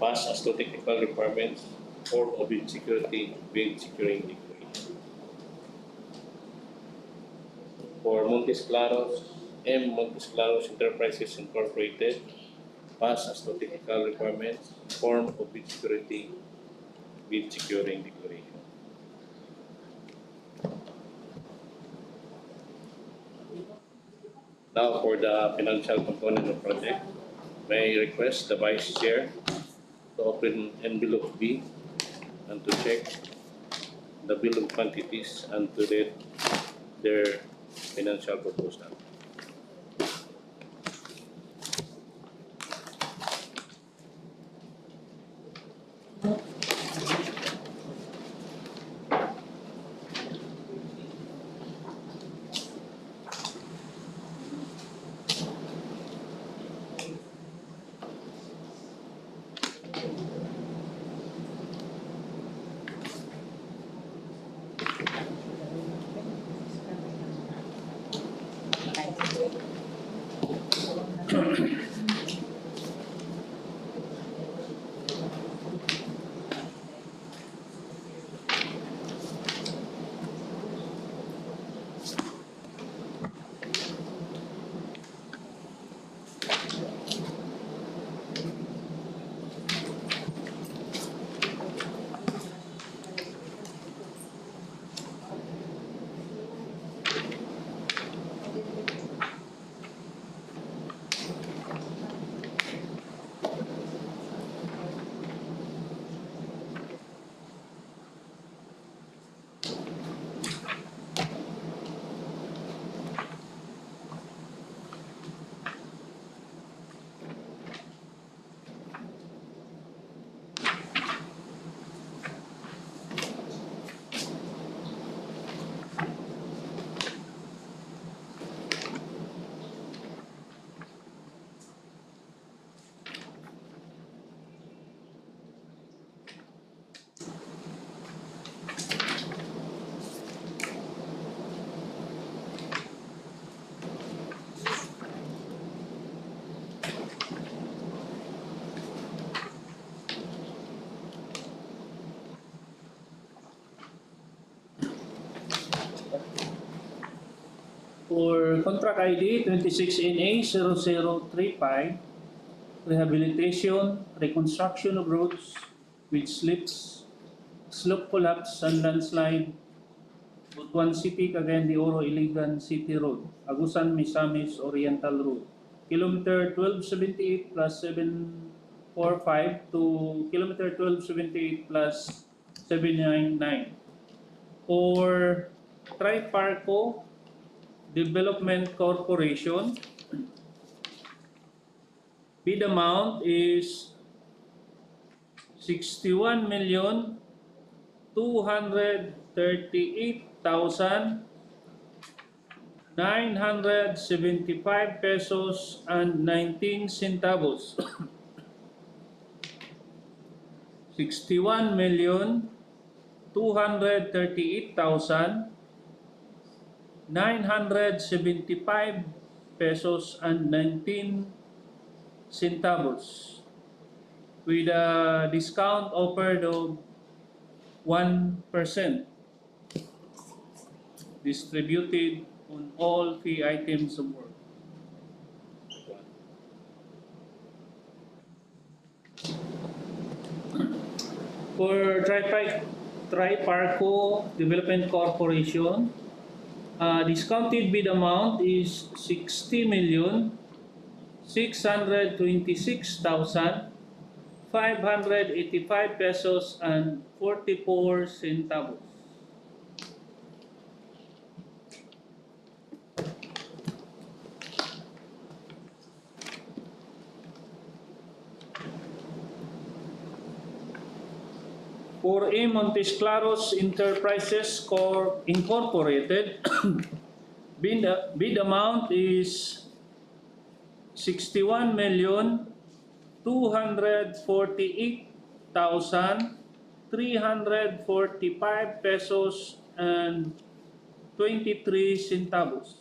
pass as to technical requirements for bid security, bid securing declaration. For Montisclaros, M. Montisclaros Enterprises Incorporated, pass as to technical requirements, form of bid security, bid securing declaration. Now for the financial component of project, may I request the Vice Chair to open envelope B and to check the bill of quantities and to read their financial proposal. For contract ID 26NA0035, rehabilitation, reconstruction of roads with slips, slope collapse and landslide, Butuan City, Cagayan de Oro, Iligan City Road, Agusan, Misamis, Oriental Road, kilometer 1278 plus 745 to kilometer 1278 plus 799. For Triparco Development Corporation, bid amount is 61,238,975 pesos and 19 centavos. 61,238,975 pesos and 19 centavos with a discount offered of 1% distributed on all fee items of work. For Triparco Development Corporation, discounted bid amount is 60,626,585 pesos and 44 centavos. For Montes Claros Enterprises Incorporated, bid amount is 61,248,345 pesos and 23 centavos.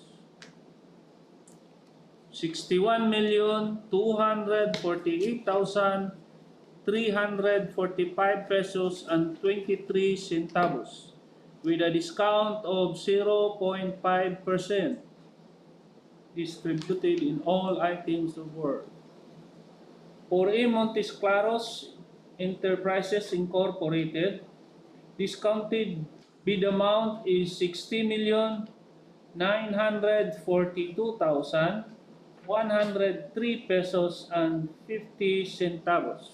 61,248,345 pesos and 23 centavos with a discount of 0.5% distributed in all items of work. For Montes Claros Enterprises Incorporated, discounted bid amount is 60,942,103 pesos and 50 centavos.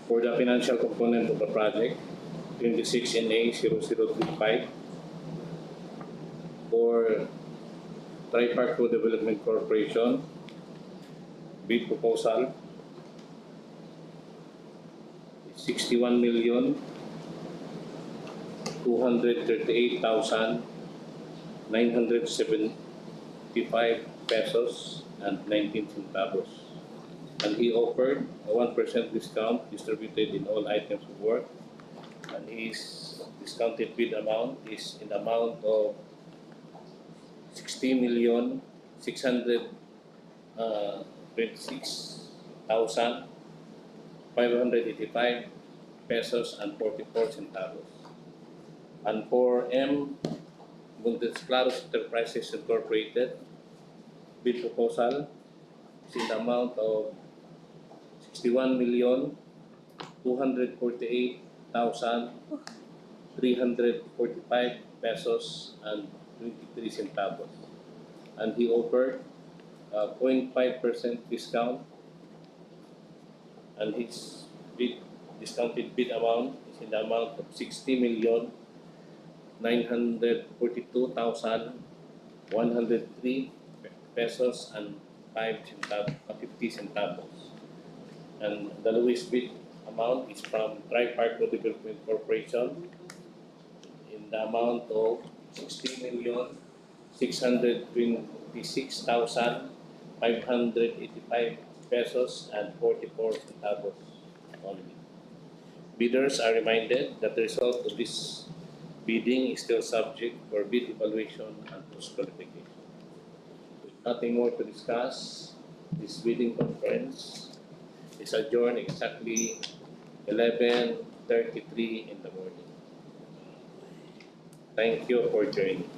For the financial component of the project, 26NA0035 for Triparco Development Corporation, bid proposal 61,238,975 pesos and 19 centavos. And he offered a 1% discount distributed in all items of work. And his discounted bid amount is in the amount of 60,626,585 pesos and 44 centavos. And for Montes Claros Enterprises Incorporated, bid proposal is in the amount of 61,248,345 pesos and 23 centavos. And he offered a 0.5% discount, and his discounted bid amount is in the amount of 60,942,103 pesos and 50 centavos. And the lowest bid amount is from Tripartite Development Corporation in the amount of 60,626,585 pesos and 44 centavos only. Bidders are reminded that the result of this bidding is still subject for bid evaluation and post-qualification. With nothing more to discuss, this bidding conference is adjourned exactly 11:33 in the morning. Thank you for joining.